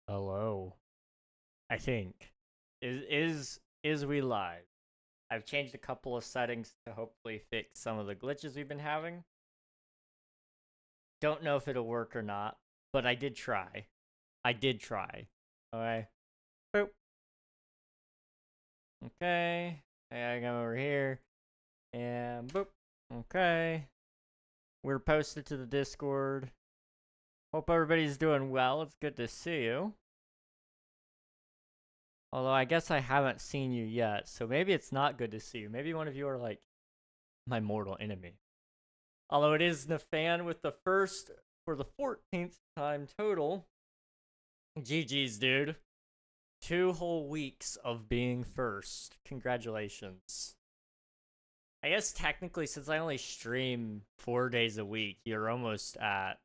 Hello. I think. Is we live? I've changed a couple of settings to hopefully fix some of the glitches we've been having. Don't know if it'll work or not, but I did try. I did try. Okay. Boop. Okay. I come over here. And boop. Okay. We're posted to the Discord. Hope everybody's doing well. It's good to see you. Although I guess I haven't seen you yet, so maybe it's not good to see you. Maybe one of you are like my mortal enemy. Although it is the fan with the first for the 14th time total. GG's, dude. 2 whole weeks of being first. Congratulations. I guess technically, since I only stream 4 days a week, you're almost at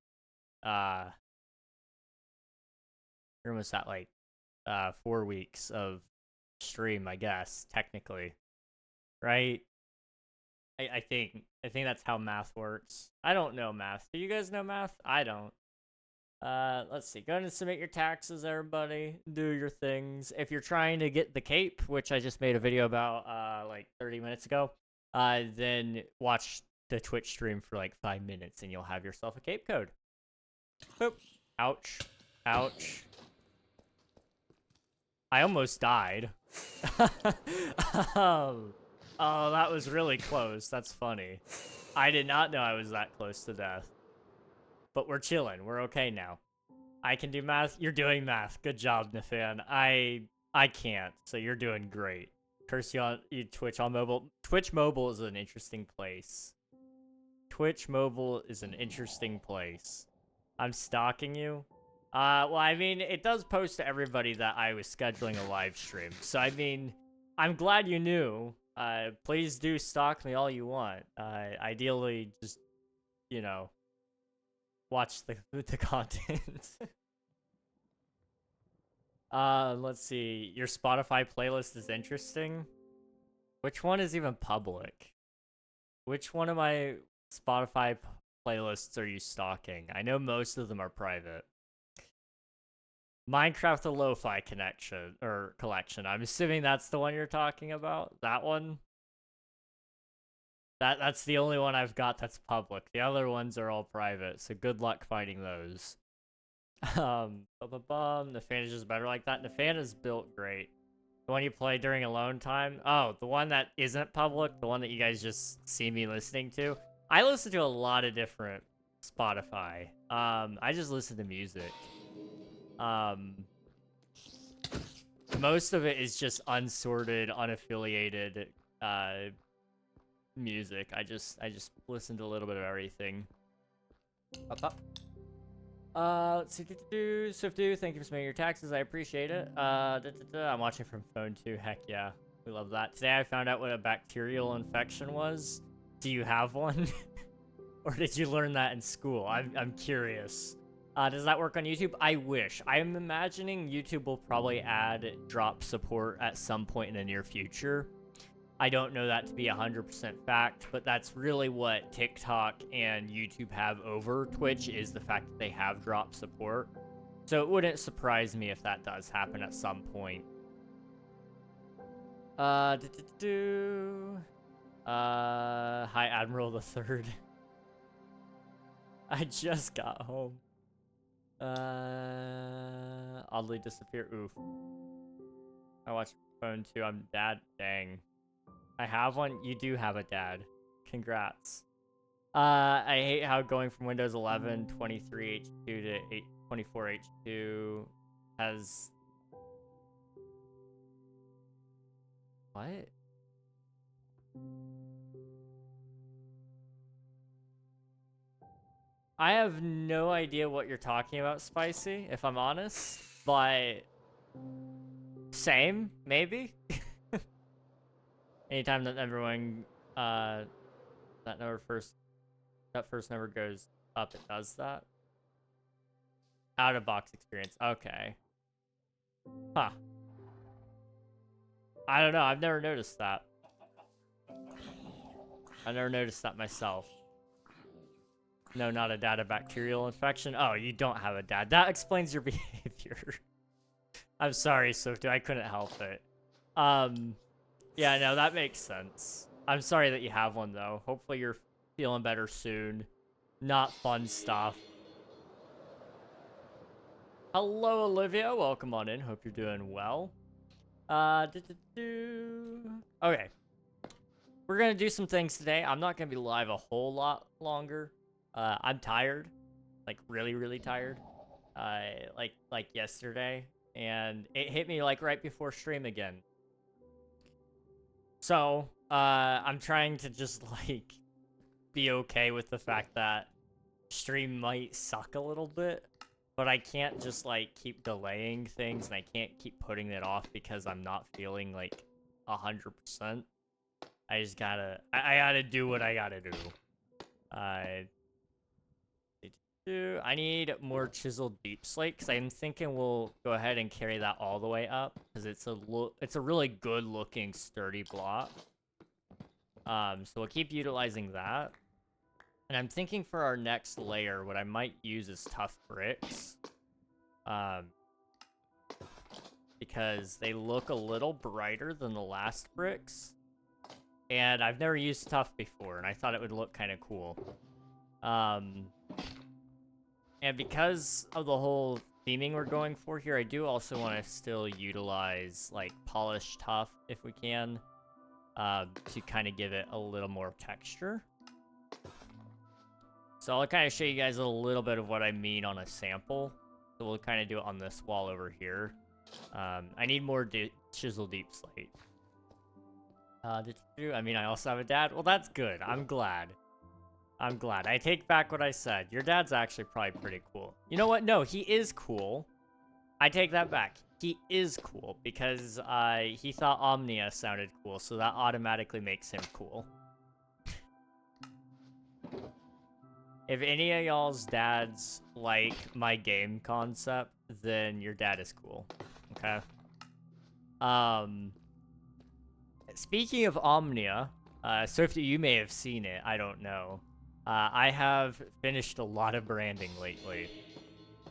like 4 weeks of stream, I guess, technically. Right? I think that's how math works. I don't know math. Do you guys know math? I don't. Let's see. Go ahead and submit your taxes, everybody. Do your things. If you're trying to get the cape, which I just made a video about like 30 minutes ago, then watch the Twitch stream for like 5 minutes and you'll have yourself a cape code. Boop. Ouch. Ouch. I almost died. Oh, that was really close. That's funny. I did not know I was that close to death. But we're chilling. We're okay now. I can do math. You're doing math. Good job, Nathan. I can't, so you're doing great. Curse you on you Twitch on mobile. Twitch mobile is an interesting place. Twitch mobile is an interesting place. I'm stalking you. Well, I mean, it does post to everybody that I was scheduling a live stream. So, I mean, I'm glad you knew. Please do stalk me all you want. Ideally, just, you know, watch the content. Let's see. Your Spotify playlist is interesting. Which one is even public? Which one of my Spotify playlists are you stalking? I know most of them are private. Minecraft the Lo-Fi connection or collection. I'm assuming that's the one you're talking about. That one. That's the only one I've got that's public. The other ones are all private. So good luck finding those. The fan is just better like that. The fan is built great. The one you play during alone time. Oh, the one that isn't public. The one that you guys just see me listening to. I listen to a lot of different Spotify. I just listen to music. Most of it is just unsorted, unaffiliated music. I just listen to a little bit of everything. Let's see. Swiftu, thank you for submitting your taxes. I appreciate it. I'm watching from phone too. Heck yeah, we love that. Today I found out what a bacterial infection was. Do you have one, or did you learn that in school? I'm curious. Does that work on YouTube? I wish. I'm imagining YouTube will probably add drop support at some point in the near future. I don't know that to be 100% fact, but that's really what TikTok and YouTube have over Twitch is the fact that they have drop support. So it wouldn't surprise me if that does happen at some point. Hi, Admiral the Third. I just got home. Oddly disappear. Oof. I watch phone too. I'm dad. Dang. I have one. You do have a dad. Congrats. I hate how going from Windows 11 23H2 to 24H2 has. What? I have no idea what you're talking about, Spicy, if I'm honest, but same, maybe? Anytime that everyone, that first number goes up, it does that? Out-of-box experience, okay. Huh. I don't know, I've never noticed that. I've never noticed that myself. No, not a dad, a bacterial infection. Oh, you don't have a dad. That explains your behavior. I'm sorry, Swifty. I couldn't help it. Yeah, no, that makes sense. I'm sorry that you have one, though. Hopefully you're feeling better soon. Not fun stuff. Hello, Olivia. Welcome on in. Hope you're doing well. Okay. We're gonna do some things today. I'm not gonna be live a whole lot longer. I'm tired. Like, really, really tired. Like yesterday. And it hit me, like, right before stream again. So, I'm trying to just, like, be okay with the fact that stream might suck a little bit. But I can't just, like, keep delaying things, and I can't keep putting it off because I'm not feeling, like, 100%. I just gotta... I gotta do what I gotta do. I need more chiseled deep slate, because I'm thinking we'll go ahead and carry that all the way up, because it's a really good-looking, sturdy block. So we'll keep utilizing that. And I'm thinking for our next layer, what I might use is Tuff bricks. Because they look a little brighter than the last bricks. And I've never used Tuff before, and I thought it would look kind of cool. And because of the whole theming we're going for here, I do also want to still utilize, like, polished Tuff, if we can, to kind of give it a little more texture. So I'll kind of show you guys a little bit of what I mean on a sample. So we'll kind of do it on this wall over here. I need more chisel deep slate. I mean, I also have a dad. Well, that's good. I'm glad. I'm glad. I take back what I said. Your dad's actually probably pretty cool. You know what? No, he is cool. I take that back. He is cool because he thought Omnia sounded cool, so that automatically makes him cool. If any of y'all's dads like my game concept, then your dad is cool. Okay? Speaking of Omnia, Swifty, you may have seen it. I don't know. I have finished a lot of branding lately.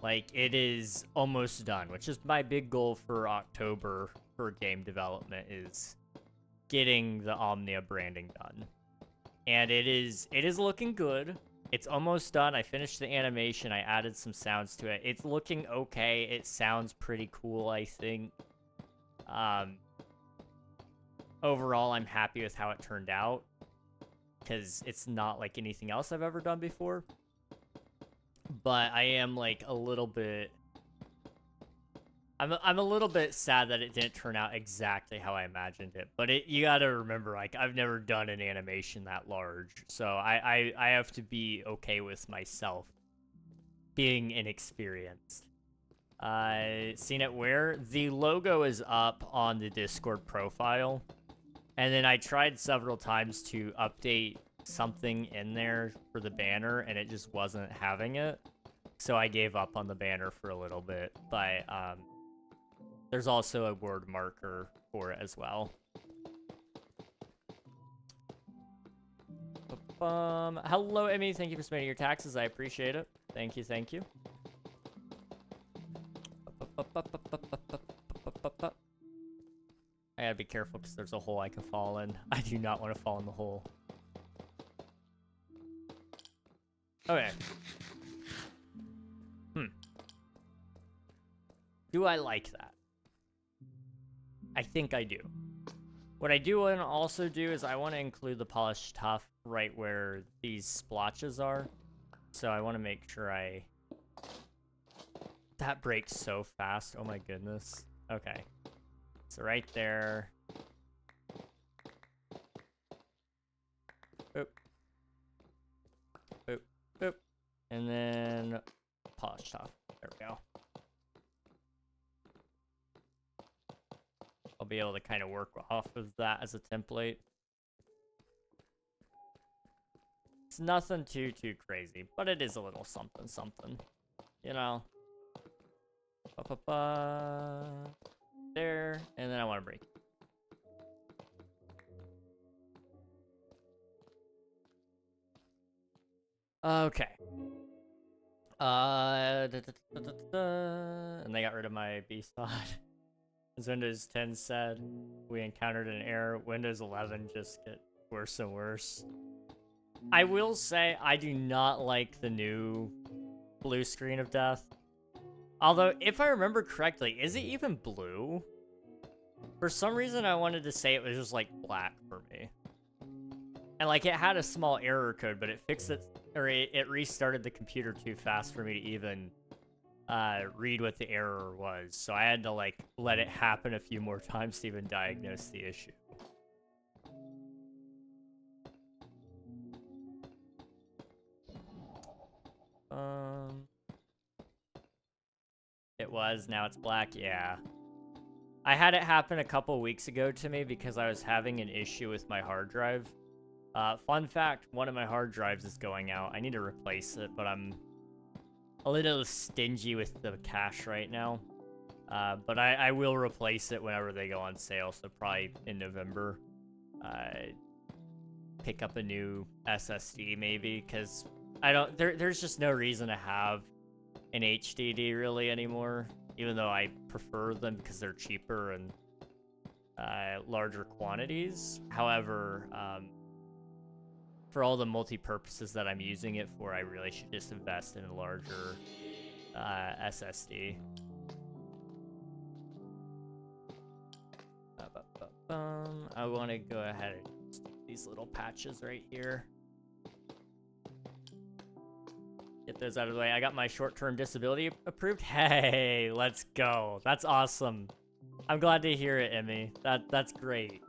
Like, it is almost done, which is my big goal for October for game development, is getting the Omnia branding done. And it is looking good. It's almost done. I finished the animation. I added some sounds to it. It's looking okay. It sounds pretty cool, I think. Overall, I'm happy with how it turned out, because it's not like anything else I've ever done before. But I am, like, a little bit... I'm a little bit sad that it didn't turn out exactly how I imagined it. But you gotta remember, like, I've never done an animation that large. So I have to be okay with myself being inexperienced. Seen it where? The logo is up on the Discord profile. And then I tried several times to update something in there for the banner, and it just wasn't having it. So I gave up on the banner for a little bit. But, there's also a word marker for it as well. Hello, Emmy. Thank you for submitting your taxes. I appreciate it. Thank you, thank you. I gotta be careful because there's a hole I can fall in. I do not want to fall in the hole. Okay. Do I like that? I think I do. What I do want to also do is I want to include the polished Tuff right where these splotches are. So I want to make sure That breaks so fast. Oh my goodness. Okay. So right there. Boop. Boop. Boop. And then polished Tuff. There we go. I'll be able to kind of work off of that as a template. It's nothing too crazy, but it is a little something, you know. There, and then I want to break. Okay. And they got rid of my B-Sod. As Windows 10 said, we encountered an error. Windows 11 just get worse and worse. I will say I do not like the new blue screen of death. Although, if I remember correctly, is it even blue? For some reason, I wanted to say it was just like black for me. And like it had a small error code, but it fixed it, or it restarted the computer too fast for me to even read what the error was. So I had to like let it happen a few more times to even diagnose the issue. It was, now it's black, yeah. I had it happen a couple weeks ago to me because I was having an issue with my hard drive. Fun fact, one of my hard drives is going out. I need to replace it, but I'm a little stingy with the cash right now. But I will replace it whenever they go on sale, so probably in November. Pick up a new SSD maybe, because there's just no reason to have an HDD really anymore, even though I prefer them because they're cheaper and larger quantities. However, for all the multi-purposes that I'm using it for, I really should just invest in a larger SSD. I want to go ahead and stick these little patches right here. Get those out of the way. I got my short-term disability approved. Hey, let's go. That's awesome. I'm glad to hear it, Emmy. That's great.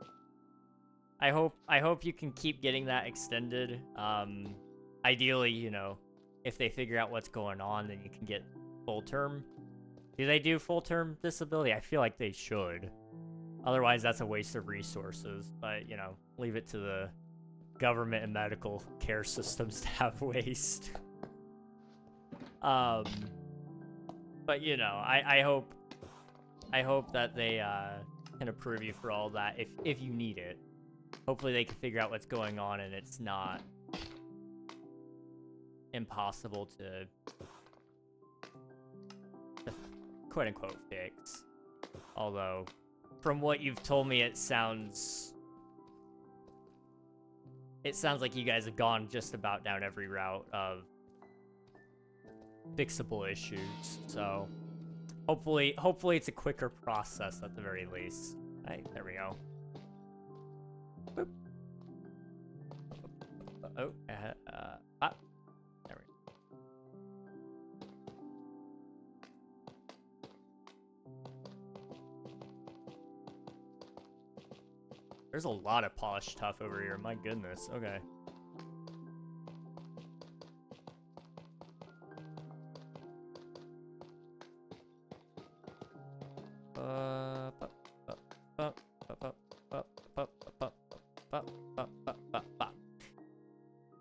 I hope you can keep getting that extended. Ideally, you know, if they figure out what's going on, then you can get full-term. Do they do full-term disability? I feel like they should. Otherwise, that's a waste of resources. But, you know, leave it to the government and medical care systems to have waste. But you know, I hope that they can approve you for all that if you need it. Hopefully they can figure out what's going on and it's not impossible to quote unquote fix. Although, from what you've told me, it sounds like you guys have gone just about down every route of fixable issues, so hopefully it's a quicker process at the very least. Right, there we go. Boop. Oh, there we go. There's a lot of polished Tuff over here, my goodness. Okay.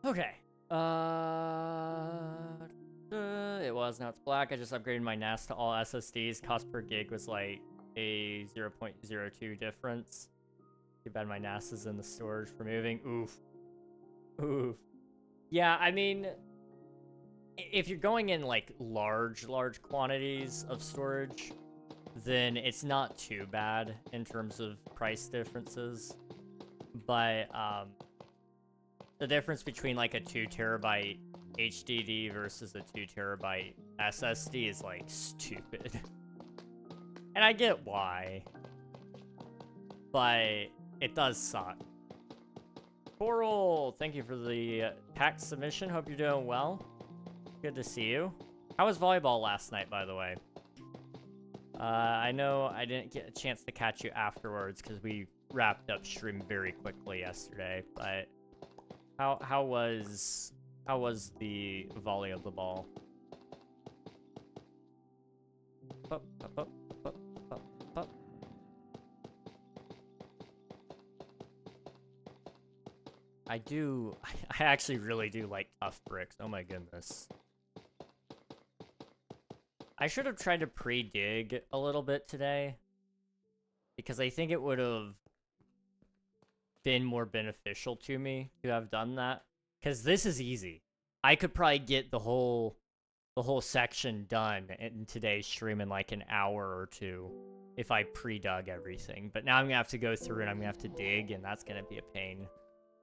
Okay. It was, now it's black. I just upgraded my NAS to all SSDs. Cost per gig was like a 0.02 difference. Too bad my NAS is in the storage for moving. Oof. Oof. Yeah, I mean, if you're going in like large quantities of storage, then it's not too bad in terms of price differences. But the difference between like a 2 terabyte HDD versus a 2 terabyte SSD is like stupid. And I get why, but it does suck. Coral, thank you for the tax submission. Hope you're doing well. Good to see you. How was volleyball last night, by the way? I know I didn't get a chance to catch you afterwards because we wrapped up stream very quickly yesterday, but how was the volley of the ball? Up, up, up, up, up, up. I actually really do like Tuff bricks. Oh my goodness. I should have tried to pre-dig a little bit today, because I think it would have been more beneficial to me to have done that. Because this is easy. I could probably get the whole section done in today's stream in like an hour or two. if I pre-dug everything. But now I'm gonna have to go through and I'm gonna have to dig, and that's gonna be a pain.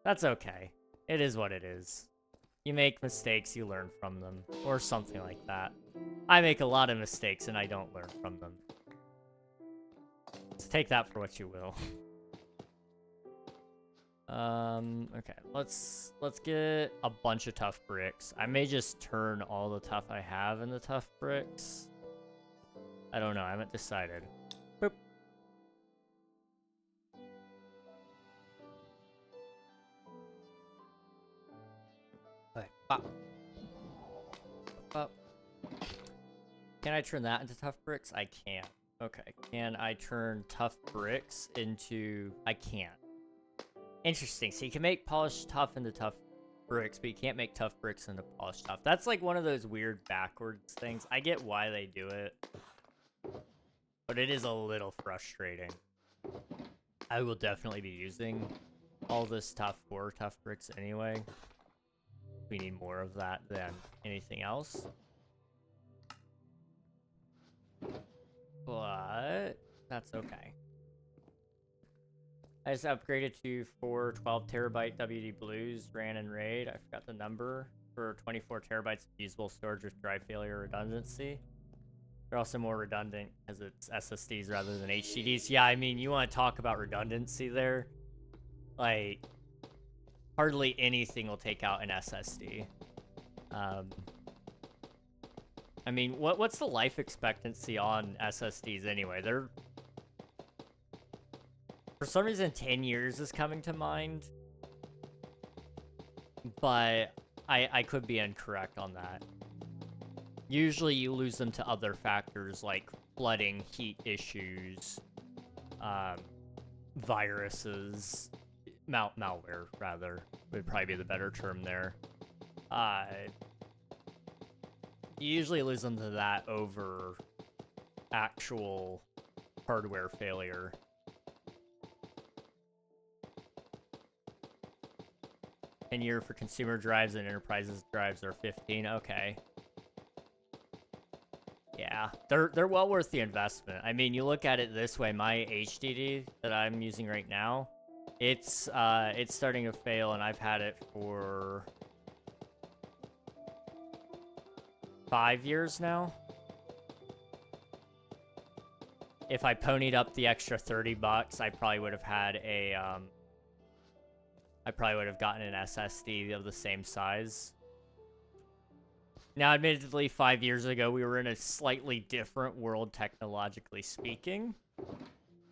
That's okay. It is what it is. You make mistakes, you learn from them, or something like that. I make a lot of mistakes and I don't learn from them. So take that for what you will. Okay, let's get a bunch of tough bricks. I may just turn all the tough I have into tough bricks. I don't know, I haven't decided. Boop. Okay, pop. Pop. Can I turn that into tough bricks? I can't. Okay, can I turn tough bricks into... I can't. Interesting, so you can make polished tough into tough bricks, but you can't make tough bricks into polished tough. That's like one of those weird backwards things. I get why they do it, but it is a little frustrating. I will definitely be using all this stuff for tough bricks anyway. We need more of that than anything else. But that's okay. I just upgraded to 4 12TB WD Blues, ran and RAID. I forgot the number for 24 terabytes of usable storage with drive failure redundancy. They're also more redundant because it's SSDs rather than HDDs. Yeah, I mean, you want to talk about redundancy there? Like, hardly anything will take out an SSD. I mean, what's the life expectancy on SSDs anyway? They're... For some reason, 10 years is coming to mind. But I could be incorrect on that. Usually you lose them to other factors like flooding, heat issues, viruses, malware, rather, would probably be the better term there. You usually lose them to that over actual hardware failure. And year for consumer drives and enterprises drives are 15. Okay. Yeah, they're well worth the investment. I mean, you look at it this way, my HDD that I'm using right now, it's starting to fail, and I've had it for 5 years now. If I ponied up the extra 30 bucks, I probably would have had a I probably would have gotten an SSD of the same size. Now, admittedly, 5 years ago, we were in a slightly different world, technologically speaking.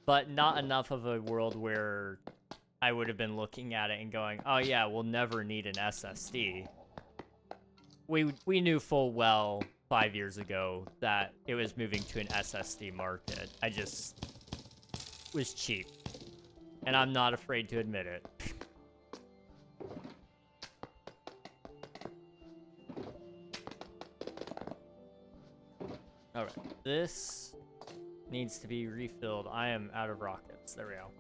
But not enough of a world where I would have been looking at it and going, oh yeah, we'll never need an SSD. We knew full well 5 years ago that it was moving to an SSD market. I just was cheap. And I'm not afraid to admit it. Alright, this needs to be refilled. I am out of rockets. There we go.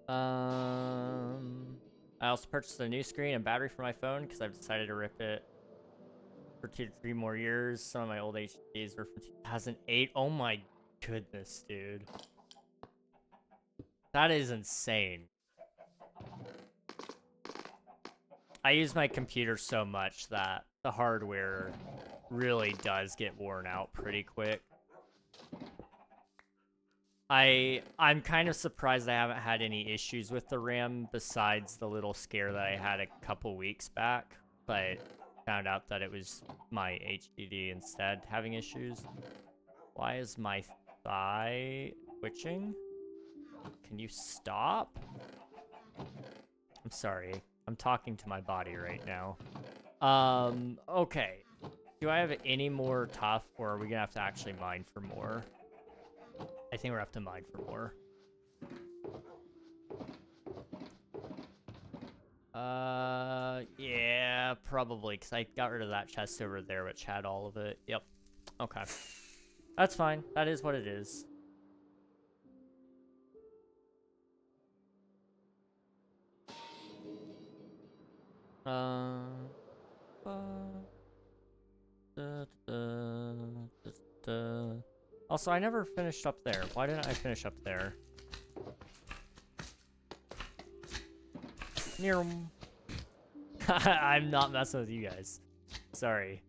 I also purchased a new screen and battery for my phone because I've decided to rip it for 2 to 3 more years. Some of my old HDs were from 2008. Oh my goodness, dude. That is insane. I use my computer so much that the hardware really does get worn out pretty quick. I'm kind of surprised I haven't had any issues with the RAM besides the little scare that I had a couple weeks back, but found out that it was my HDD instead having issues. Why is my thigh twitching? Can you stop? I'm sorry. I'm talking to my body right now. Okay. Do I have any more Tuff, or are we gonna have to actually mine for more? I think we're gonna have to mine for more. Yeah, probably, because I got rid of that chest over there, which had all of it. Yep. Okay. That's fine. That is what it is. Also, I never finished up there. Why didn't I finish up there? Near. I'm not messing with you guys. Sorry.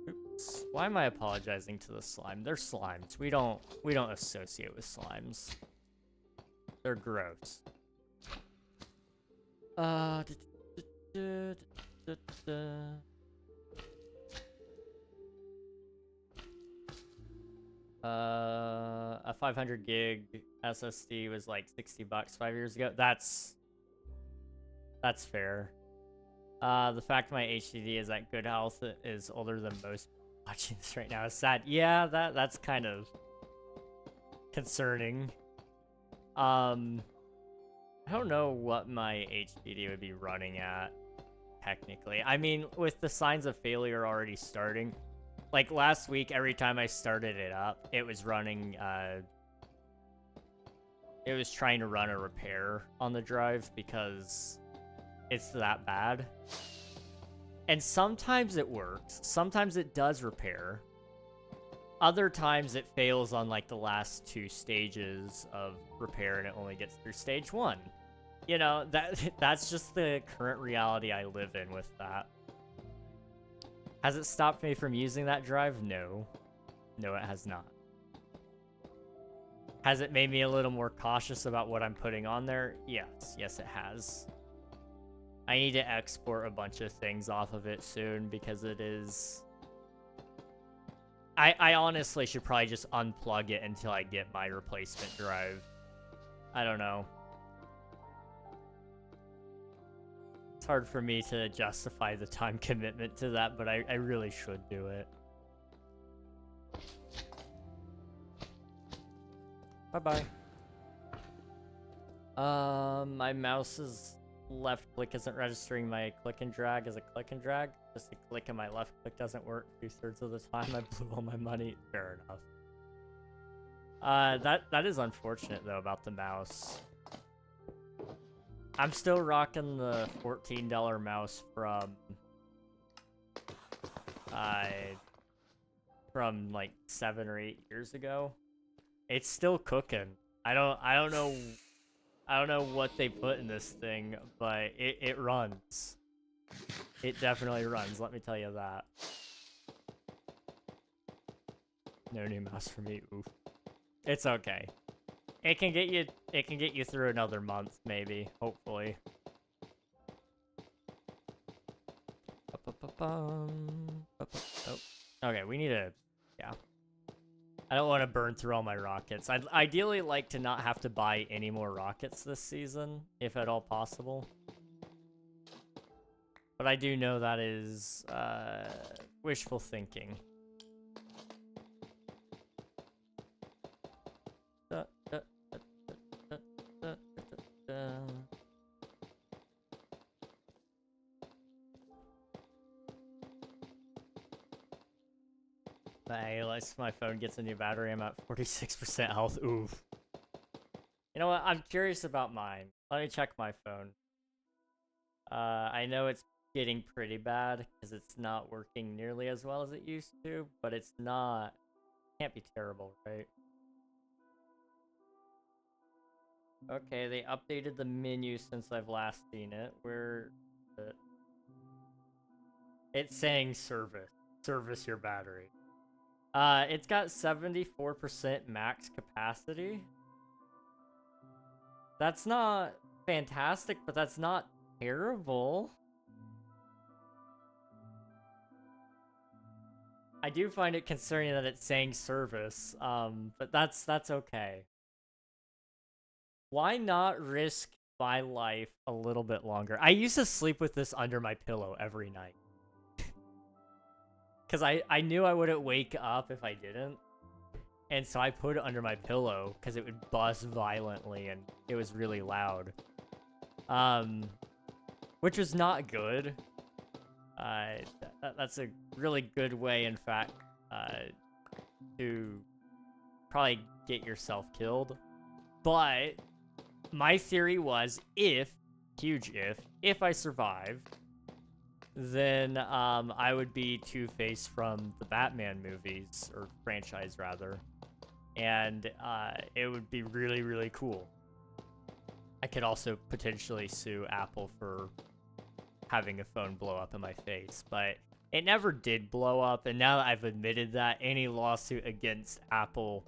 Oops. Why am I apologizing to the slime? They're slimes. We don't associate with slimes. They're gross. A 500 gig SSD was like $60 5 years ago. That's fair. The fact my HDD is at good health is older than most watching this right now is sad. Yeah, that's kind of concerning. I don't know what my HDD would be running at technically. I mean, with the signs of failure already starting, like last week, every time I started it up, it was running, it was trying to run a repair on the drive because it's that bad. And sometimes it works. Sometimes it does repair. Other times it fails on like the last 2 stages of repair and it only gets through stage 1. You know, that's just the current reality I live in with that. Has it stopped me from using that drive? No. No, it has not. Has it made me a little more cautious about what I'm putting on there? Yes. Yes, it has. I need to export a bunch of things off of it soon because it is... I honestly should probably just unplug it until I get my replacement drive. I don't know. It's hard for me to justify the time commitment to that, but I really should do it. Bye-bye. My mouse's left click isn't registering my click and drag as a click and drag. Just the click and my left click doesn't work 2/3 of the time. I blew all my money. Fair enough. That is unfortunate though about the mouse. I'm still rocking the $14 mouse from like 7 or 8 years ago. It's still cooking. I don't know what they put in this thing, but it runs. It definitely runs, let me tell you that. No new mouse for me. Oof. It's okay. It can get you through another month, maybe, hopefully. Oh. Okay, we need to... Yeah. I don't want to burn through all my rockets. I'd ideally like to not have to buy any more rockets this season, if at all possible. But I do know that is wishful thinking. Unless my phone gets a new battery, I'm at 46% health. Oof. You know what? I'm curious about mine. Let me check my phone. I know it's getting pretty bad because it's not working nearly as well as it used to, but it's not... Can't be terrible, right? Okay, they updated the menu since I've last seen it. Where... It's saying service. Service your battery. It's got 74% max capacity. That's not fantastic, but that's not terrible. I do find it concerning that it's saying service, but that's okay. Why not risk my life a little bit longer? I used to sleep with this under my pillow every night. Because I knew I wouldn't wake up if I didn't. And so I put it under my pillow because it would buzz violently and it was really loud. Which was not good. That's a really good way, in fact, to probably get yourself killed. But my theory was huge if I survive, then I would be Two-Face from the Batman movies, or franchise rather, and it would be really, really cool. I could also potentially sue Apple for having a phone blow up in my face, but it never did blow up, and now that I've admitted that, any lawsuit against Apple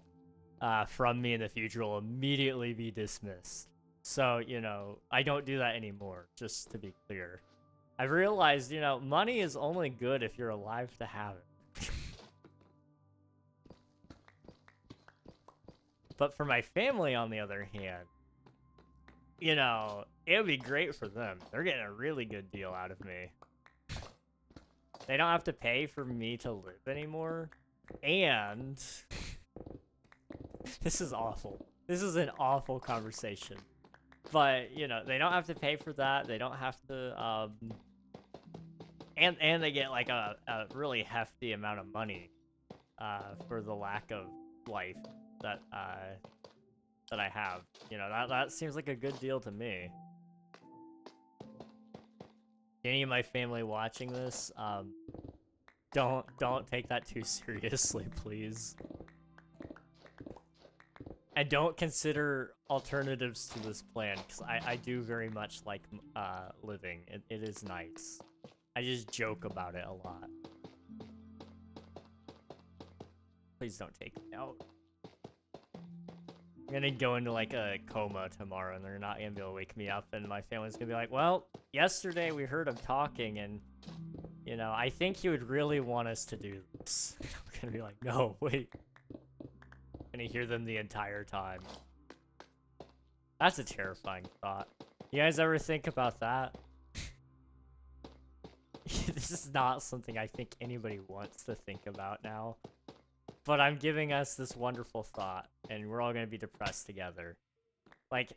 from me in the future will immediately be dismissed. So, you know, I don't do that anymore, just to be clear. I've realized, you know, money is only good if you're alive to have it. But for my family, on the other hand, you know, it would be great for them. They're getting a really good deal out of me. They don't have to pay for me to live anymore. And this is awful. This is an awful conversation. But, you know, they don't have to pay for that. They don't have to, and they get, like, a really hefty amount of money, for the lack of life that I have. You know, that seems like a good deal to me. Any of my family watching this, don't take that too seriously, please. And don't consider alternatives to this plan, because I do very much like living. It is nice. I just joke about it a lot. Please don't take me out. I'm gonna go into like a coma tomorrow, and they're not gonna be able to wake me up, and my family's gonna be like, well, yesterday we heard him talking, and, you know, I think he would really want us to do this. I'm gonna be like, no, wait. And I hear them the entire time. That's a terrifying thought. You guys ever think about that? This is not something I think anybody wants to think about now. But I'm giving us this wonderful thought, and we're all gonna be depressed together. Like,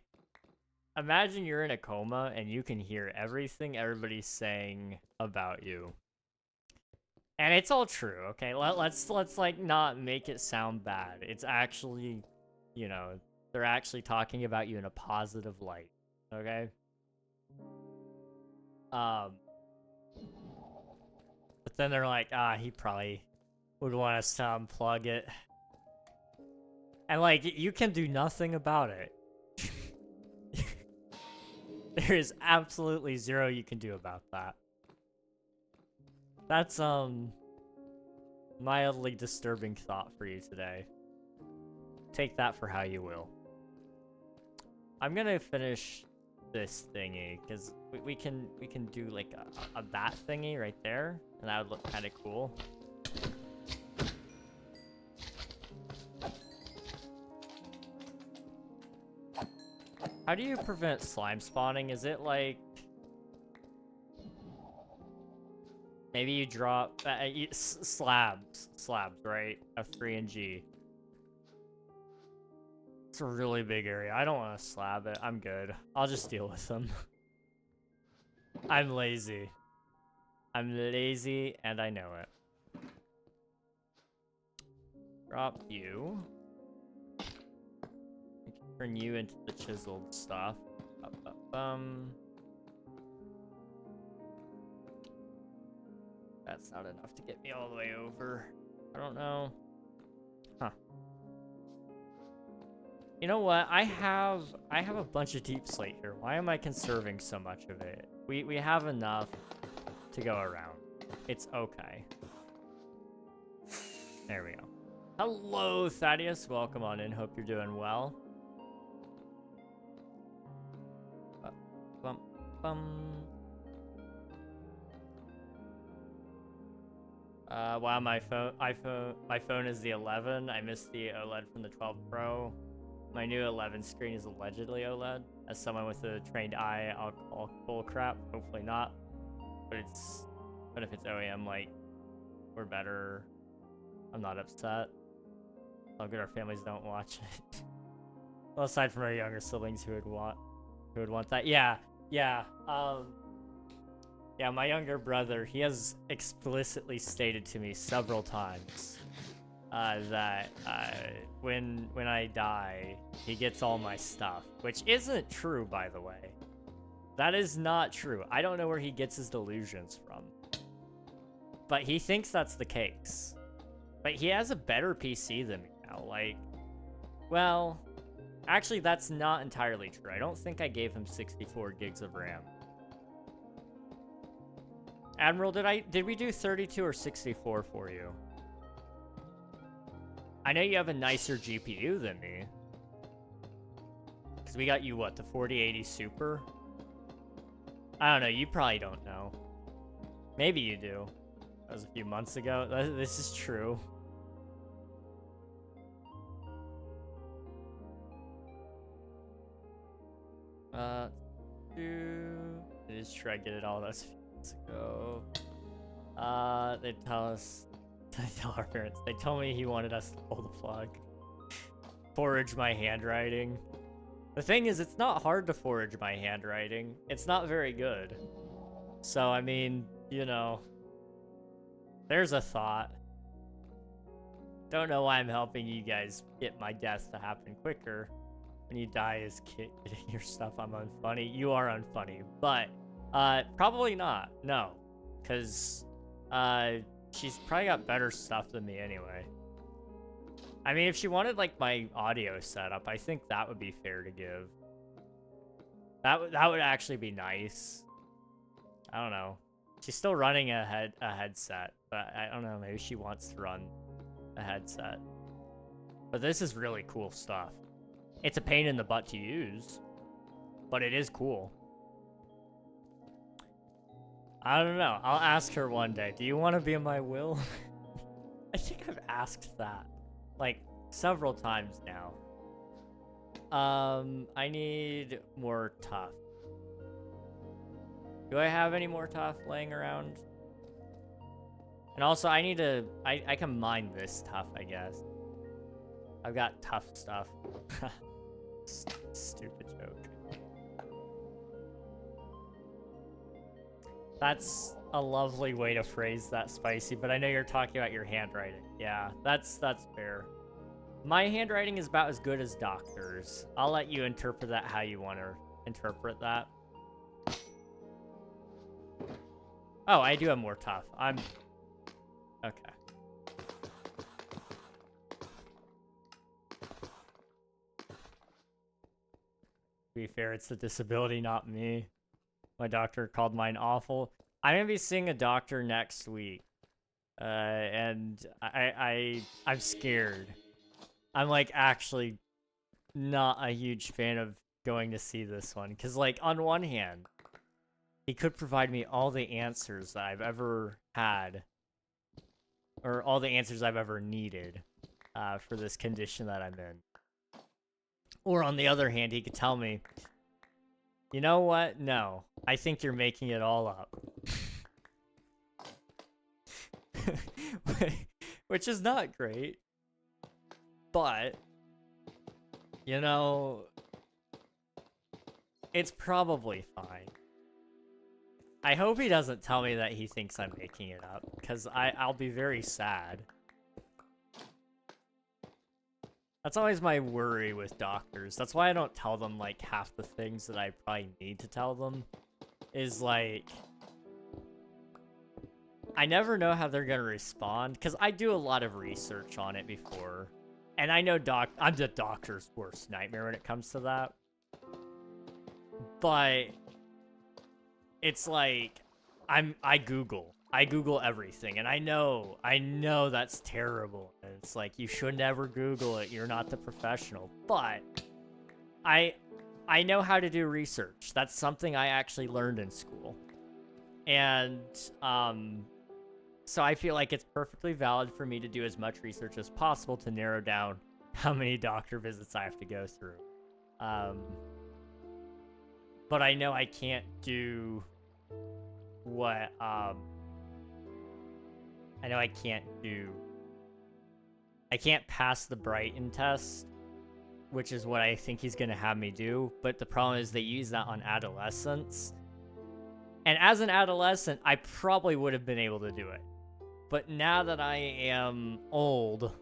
imagine you're in a coma and you can hear everything everybody's saying about you. And it's all true, okay? Let's like not make it sound bad. It's actually, you know, they're actually talking about you in a positive light, okay? But then they're like, he probably would want us to unplug it. And like, you can do nothing about it. There is absolutely zero you can do about that. That's, mildly disturbing thought for you today. Take that for how you will. I'm gonna finish this thingy, because we can do, like, a bat thingy right there, and that would look kind of cool. How do you prevent slime spawning? Is it, like... Maybe you drop slabs, right? F3 and G. It's a really big area. I don't want to slab it. I'm good. I'll just deal with them. I'm lazy. I'm lazy, and I know it. Drop you. We can turn you into the chiseled stuff. That's not enough to get me all the way over. I don't know. Huh. You know what? I have a bunch of deep slate here. Why am I conserving so much of it? We have enough to go around. It's okay. There we go. Hello, Thaddeus. Welcome on in. Hope you're doing well. Wow, my phone is the 11. I missed the OLED from the 12 Pro. My new 11 screen is allegedly OLED. As someone with a trained eye, I'll call bull crap. Hopefully not. But if it's OEM, like, we're better. I'm not upset. How good our families don't watch it. Well, aside from our younger siblings who would want that. Yeah. Yeah, my younger brother, he has explicitly stated to me several times that when I die, he gets all my stuff, which isn't true, by the way. That is not true. I don't know where he gets his delusions from. But he thinks that's the case. But he has a better PC than me now. Like, well, actually, that's not entirely true. I don't think I gave him 64 gigs of RAM. Admiral, did we do 32 or 64 for you? I know you have a nicer GPU than me. Because we got you, what, the 4080 Super? I don't know, you probably don't know. Maybe you do. That was a few months ago. This is true. Just try to get it all those few months ago. They tell us, they tell our parents, they told me he wanted us to pull the plug. Forage my handwriting. The thing is, it's not hard to forage my handwriting. It's not very good. So, I mean, you know, there's a thought. Don't know why I'm helping you guys get my death to happen quicker. When you die as kid getting your stuff, I'm unfunny. You are unfunny, but probably not. No, because she's probably got better stuff than me anyway. I mean, if she wanted like my audio setup, I think that would be fair to give. That would actually be nice. I don't know. She's still running a headset, but I don't know. Maybe she wants to run a headset. But this is really cool stuff. It's a pain in the butt to use, but it is cool. I don't know. I'll ask her one day. Do you want to be in my will? I think I've asked that like several times now. I need more Tuff. Do I have any more Tuff laying around? And also, I need to... I can mine this Tuff, I guess. I've got Tuff stuff. Stupid joke. That's a lovely way to phrase that, Spicy, but I know you're talking about your handwriting. Yeah, that's fair. My handwriting is about as good as Doctor's. I'll let you interpret that how you want to interpret that. Oh, I do have more Tuff. Okay. To be fair, it's the disability, not me. My doctor called mine awful. I'm gonna be seeing a doctor next week. And I'm scared. I'm like actually not a huge fan of going to see this one. Cause like on one hand, he could provide me all the answers that I've ever had. Or all the answers I've ever needed for this condition that I'm in. Or on the other hand, he could tell me, you know what? No, I think you're making it all up. Which is not great. But, you know, it's probably fine. I hope he doesn't tell me that he thinks I'm making it up, because I'll be very sad. That's always my worry with doctors. That's why I don't tell them, like, half the things that I probably need to tell them. Is, like... I never know how they're gonna respond, because I do a lot of research on it before. And I know I'm the doctor's worst nightmare when it comes to that. But... it's like... I Google everything, and I know that's terrible. And it's like, you should never Google it, you're not the professional. But I know how to do research. That's something I actually learned in school. And so I feel like it's perfectly valid for me to do as much research as possible to narrow down how many doctor visits I have to go through. But I know I can't do what I can't pass the Brighton test, which is what I think he's gonna have me do. But the problem is they use that on adolescents, and as an adolescent I probably would have been able to do it, but now that I am old,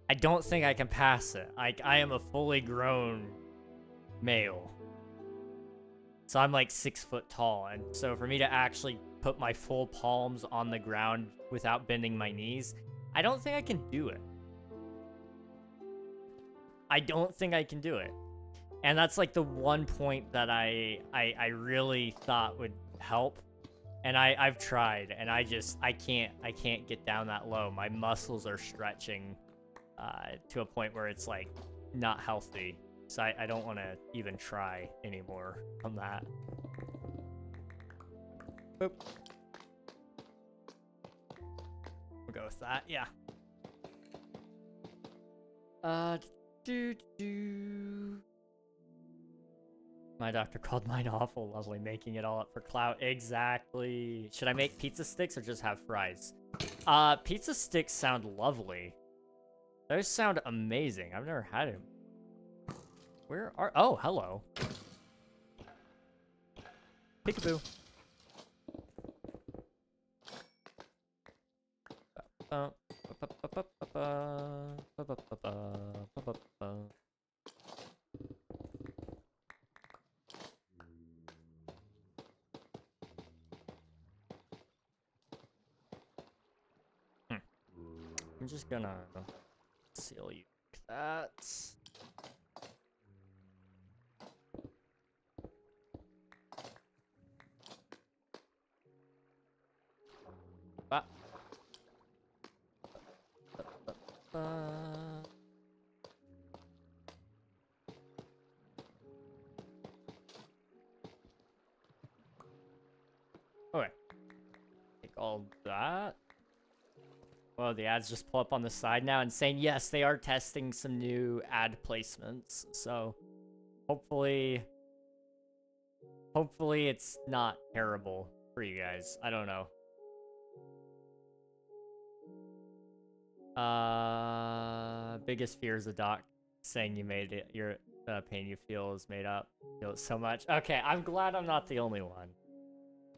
I don't think I can pass it. I am a fully grown male. So I'm like 6 foot tall, and so for me to actually put my full palms on the ground without bending my knees. I don't think I can do it. I don't think I can do it. And that's like the one point that I really thought would help. And I've tried, and I can't get down that low. My muscles are stretching to a point where it's like not healthy. So I don't want to even try anymore on that. Boop. We'll go with that, yeah. My doctor called mine awful. Lovely, making it all up for clout. Exactly. Should I make pizza sticks or just have fries? Pizza sticks sound lovely. Those sound amazing. I've never had them. Where are... Oh, hello. Peekaboo. I'm just gonna seal you like that. Ah. Okay. Take all that. Well, the ads just pull up on the side now and saying, yes, they are testing some new ad placements. So hopefully it's not terrible for you guys. I don't know. Biggest fear is a doc saying you made it. Your pain you feel is made up. Feel it so much. Okay, I'm glad I'm not the only one.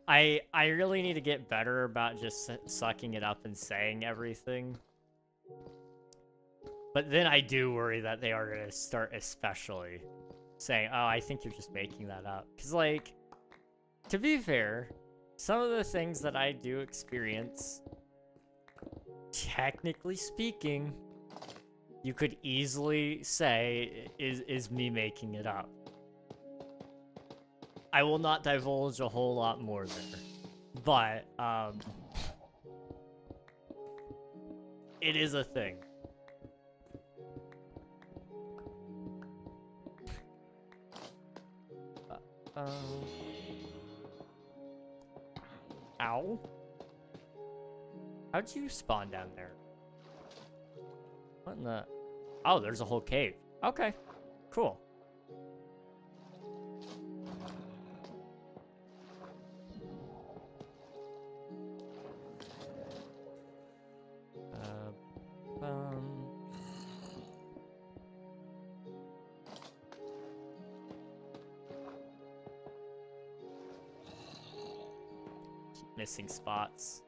I really need to get better about just sucking it up and saying everything. But then I do worry that they are going to start especially saying, oh, I think you're just making that up. Because, like, to be fair, some of the things that I do experience, technically speaking, you could easily say is me making it up. I will not divulge a whole lot more there, but it is a thing. Ow. How'd you spawn down there? What in the... Oh, there's a whole cave. Okay, cool. Missing spots.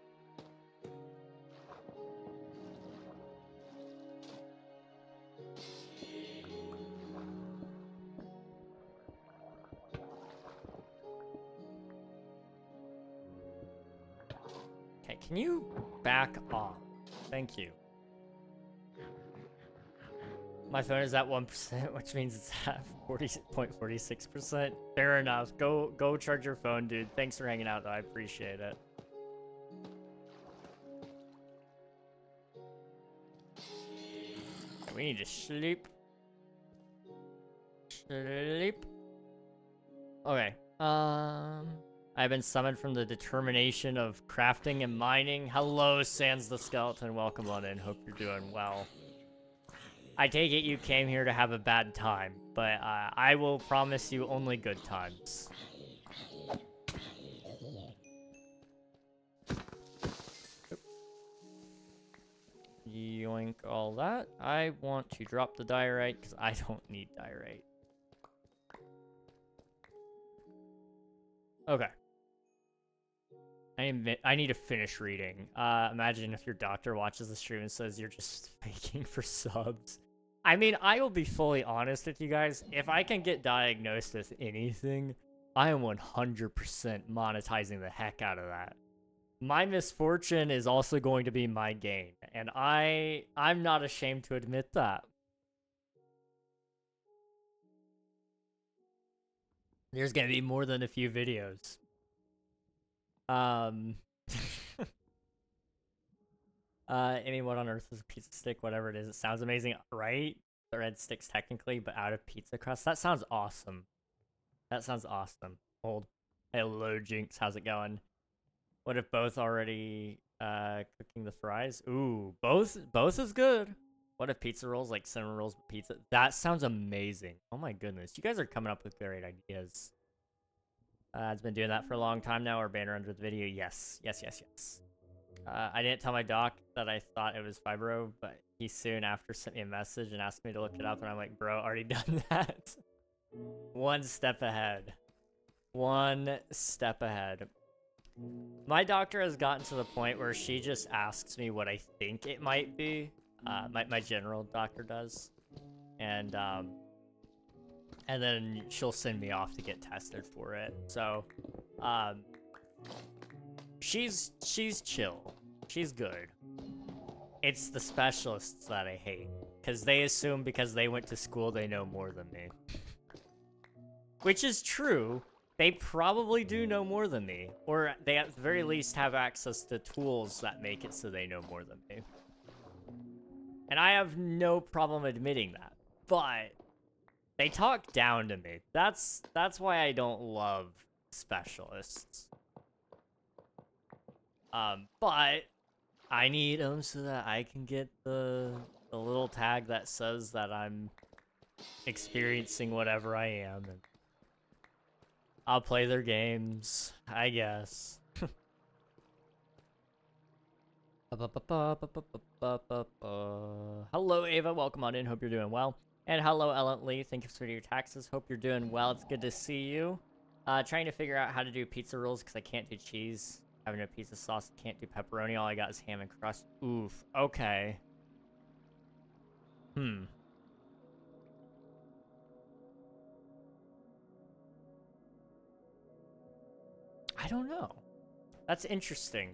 Okay, can you back off? Thank you. My phone is at 1%, which means it's at 40.46%. Fair enough. Go charge your phone, dude. Thanks for hanging out, though. I appreciate it. We need to sleep. Sleep. Okay. I've been summoned from the determination of crafting and mining. Hello, Sans the Skeleton. Welcome on in. Hope you're doing well. I take it you came here to have a bad time, but I will promise you only good times. Yoink all that. I want to drop the diorite because I don't need diorite. Okay. I need to finish reading. Imagine if your doctor watches the stream and says you're just faking for subs. I mean, I will be fully honest with you guys. If I can get diagnosed with anything, I am 100% monetizing the heck out of that. my misfortune is also going to be my gain, and I'm not ashamed to admit that. There's gonna be more than a few videos. Amy, what on earth is a pizza stick? Whatever it is, it sounds amazing, right? The red sticks technically, but out of pizza crust. That sounds awesome. That sounds awesome. Old. Hello, Jinx. How's it going? What if both already cooking the fries? Ooh, both is good. What if pizza rolls, like cinnamon rolls with pizza? That sounds amazing. Oh my goodness, you guys are coming up with great ideas. It's been doing that for a long time now. Or banner under the video. Yes. I didn't tell my doc that I thought it was fibro, but he soon after sent me a message and asked me to look it up, and I'm like, bro, already done that. One step ahead. One step ahead. My doctor has gotten to the point where she just asks me what I think it might be. My general doctor does. And then she'll send me off to get tested for it. So, she's chill. She's good. It's the specialists that I hate, because they assume because they went to school they know more than me. Which is true. They probably do know more than me, or they at the very least have access to tools that make it so they know more than me. And I have no problem admitting that, but they talk down to me. That's why I don't love specialists. But I need them so that I can get the little tag that says that I'm experiencing whatever I am, and I'll play their games, I guess. Hello, Ava. Welcome on in. Hope you're doing well. And hello, Ellen Lee. Thank you for your taxes. Hope you're doing well. It's good to see you. Trying to figure out how to do pizza rolls because I can't do cheese. Having no pizza sauce. Can't do pepperoni. All I got is ham and crust. Oof. Okay. I don't know. That's interesting.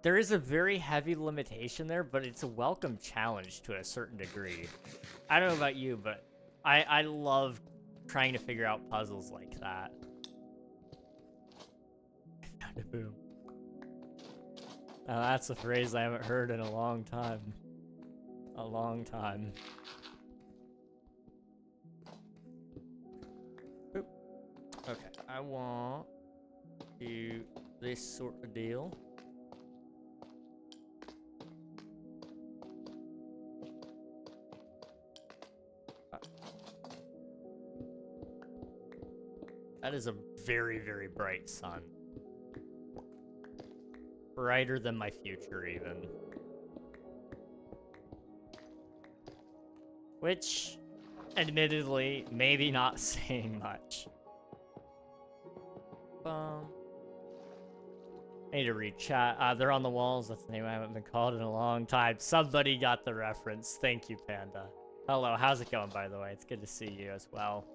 There is a very heavy limitation there, but it's a welcome challenge to a certain degree. I don't know about you, but I love trying to figure out puzzles like that. I found a boom. Now that's a phrase I haven't heard in a long time. A long time. Boop. Okay, I want to do this sort of deal. That is a very, very bright sun. Brighter than my future, even. Which, admittedly, maybe not saying much. I need to read chat. They're on the walls. That's the name I haven't been called in a long time. Somebody got the reference. Thank you, Panda. Hello, how's it going, by the way? It's good to see you as well.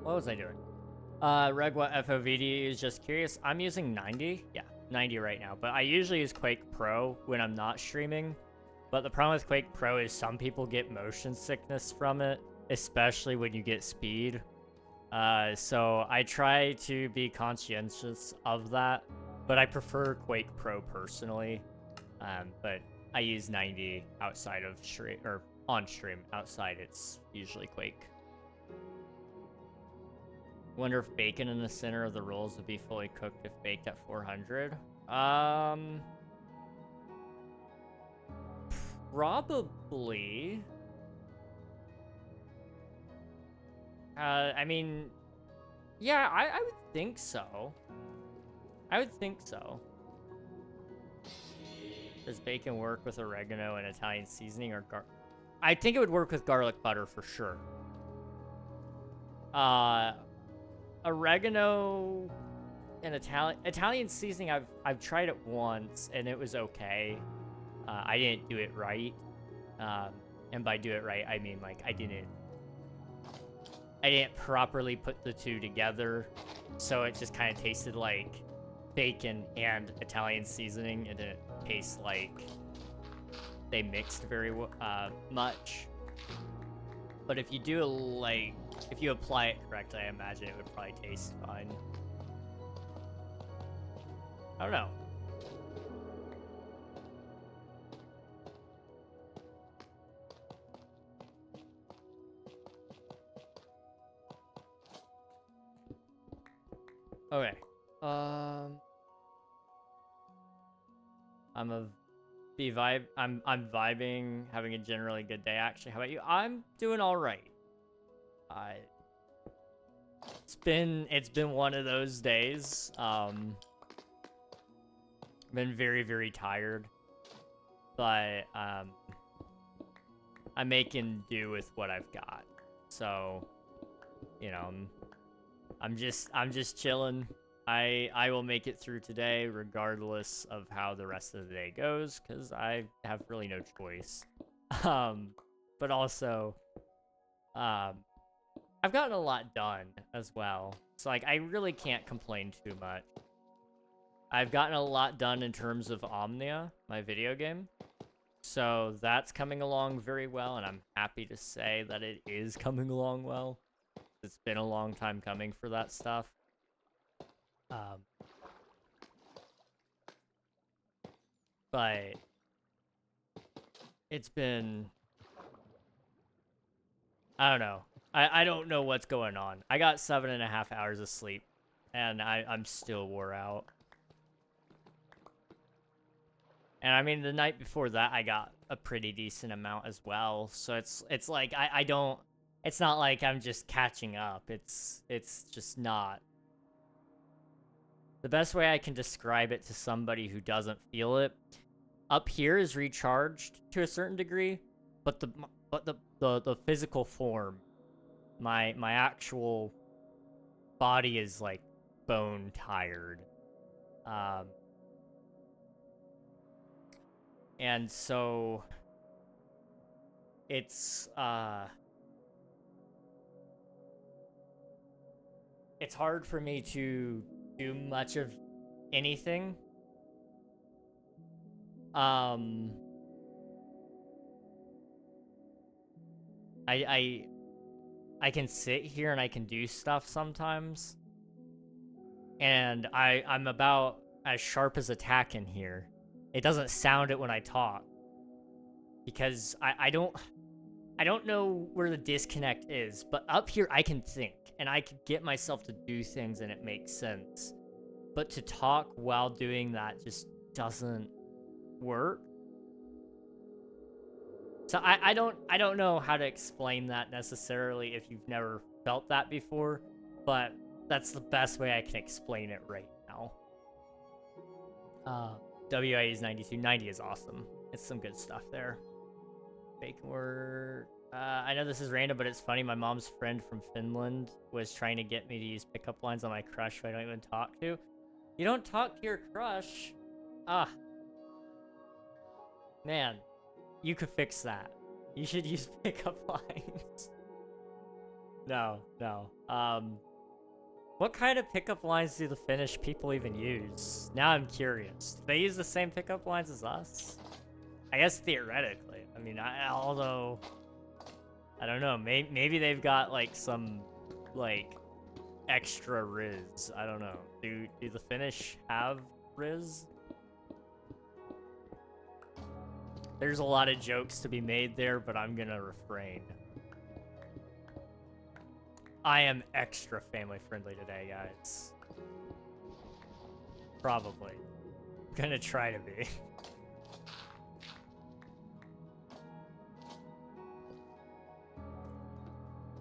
What was I doing? Reg, what FOV do you use? Just curious. I'm using 90. Yeah, 90 right now. But I usually use Quake Pro when I'm not streaming. But the problem with Quake Pro is some people get motion sickness from it, especially when you get speed. So I try to be conscientious of that, but I prefer Quake Pro personally. But I use 90 outside of stream, or on stream. Outside, it's usually Quake. Wonder if bacon in the center of the rolls would be fully cooked if baked at 400. Probably. I mean, yeah, I would think so. I would think so. Does bacon work with oregano and Italian seasoning or I think it would work with garlic butter for sure. Oregano an Italian seasoning. I've tried it once and it was okay. I didn't do it right. And by do it right, I mean like I didn't properly put the two together, so it just kind of tasted like bacon and Italian seasoning. It didn't taste like they mixed very much. But if you do if you apply it correctly, I imagine it would probably taste fine. I don't know. Okay. I'm vibing, having a generally good day actually. How about you? I'm doing all right. It's been one of those days. Been very, very tired. But I'm making do with what I've got. So, you know, I'm just chilling. I will make it through today regardless of how the rest of the day goes, because I have really no choice. But also, I've gotten a lot done as well. So like I really can't complain too much. I've gotten a lot done in terms of Omnia, my video game. So that's coming along very well, and I'm happy to say that it is coming along well. It's been a long time coming for that stuff. But it's been, I don't know. I don't know what's going on. I got 7.5 hours of sleep, and I'm still wore out. And I mean, the night before that, I got a pretty decent amount as well. So it's like I don't. It's not like I'm just catching up. It's just not. The best way I can describe it to somebody who doesn't feel it, up here is recharged to a certain degree, but the physical form, my actual body is like bone tired. And so it's hard for me to do much of anything. I can sit here and I can do stuff sometimes, and I'm about as sharp as a tack in here. It doesn't sound it when I talk, because I don't know where the disconnect is, but up here I can think, and I can get myself to do things and it makes sense. But to talk while doing that just doesn't work. So I don't know how to explain that necessarily if you've never felt that before, but that's the best way I can explain it right now. WA is 92. 90 is awesome. It's some good stuff there. Bacon word. I know this is random, but it's funny. My mom's friend from Finland was trying to get me to use pickup lines on my crush who I don't even talk to. You don't talk to your crush? Ah. Man, you could fix that. You should use pickup lines. No. What kind of pickup lines do the Finnish people even use? Now I'm curious. Do they use the same pickup lines as us? I guess theoretically. I mean, although I don't know. Maybe they've got like some like extra Riz. I don't know. Do the Finnish have Riz? There's a lot of jokes to be made there, but I'm gonna refrain. I am extra family friendly today, guys. Probably. I'm gonna try to be.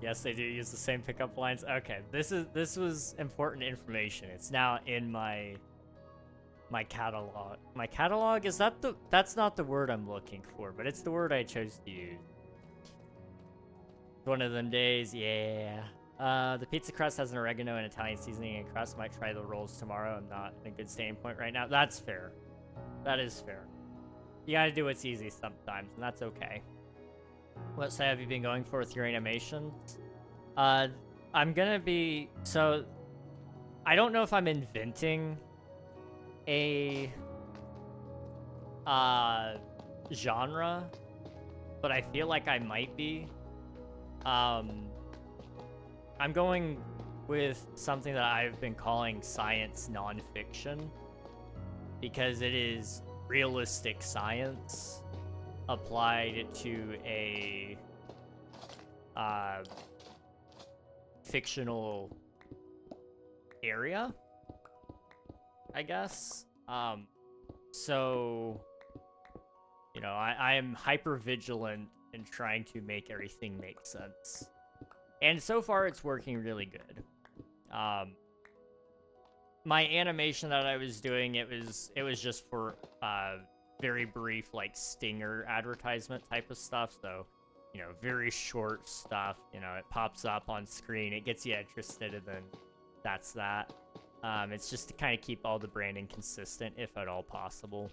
Yes, they do use the same pickup lines. Okay, this was important information. It's now in my catalog. My catalog, is that that's not the word I'm looking for, but it's the word I chose to use. One of them days, yeah. The pizza crust has an oregano and Italian seasoning and crust. Might try the rolls tomorrow. I'm not in a good standing point right now. That's fair. That is fair. You gotta do what's easy sometimes, and that's okay. What side have you been going for with your animations? I'm gonna be... So, I don't know if I'm inventing a genre, but I feel like I might be. I'm going with something that I've been calling science nonfiction, because it is realistic science applied to a fictional area, I guess. So, you know, I am hyper vigilant in trying to make everything make sense. And so far, it's working really good. My animation that I was doing, it was just for very brief, like, stinger advertisement type of stuff. So, you know, very short stuff. You know, it pops up on screen, it gets you interested, and then that's that. It's just to kind of keep all the branding consistent, if at all possible.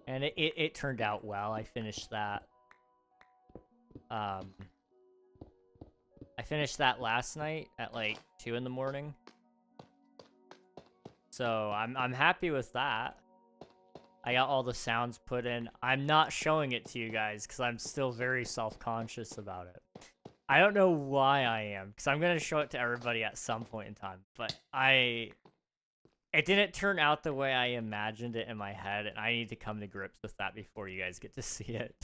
And it turned out well. I finished that. I finished that last night at like 2 in the morning. So I'm happy with that. I got all the sounds put in. I'm not showing it to you guys because I'm still very self-conscious about it. I don't know why I am, because I'm going to show it to everybody at some point in time. But it didn't turn out the way I imagined it in my head, and I need to come to grips with that before you guys get to see it.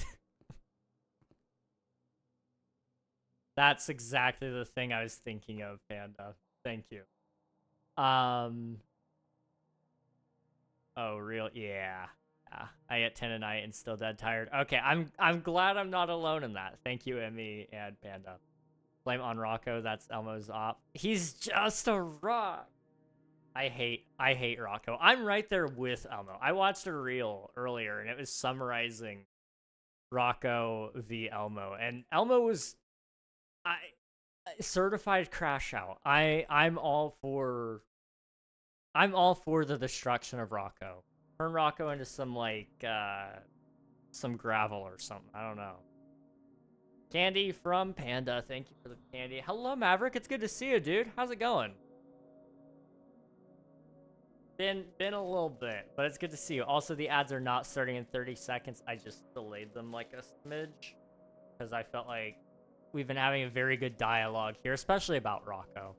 That's exactly the thing I was thinking of, Panda. Thank you. Oh, real? Yeah. I get 10 a night and still dead tired. Okay, I'm glad I'm not alone in that. Thank you, Emmy and Panda. Blame on Rocco. That's Elmo's op. He's just a rock. I hate Rocco. I'm right there with Elmo. I watched a reel earlier, and it was summarizing Rocco v. Elmo, and Elmo was certified crash out. I'm all for the destruction of Rocco. Turn Rocco into some, like, some gravel or something. I don't know. Candy from Panda. Thank you for the candy. Hello, Maverick. It's good to see you, dude. How's it going? Been a little bit, but it's good to see you. Also, the ads are not starting in 30 seconds. I just delayed them like a smidge because I felt like we've been having a very good dialogue here, especially about Rocco.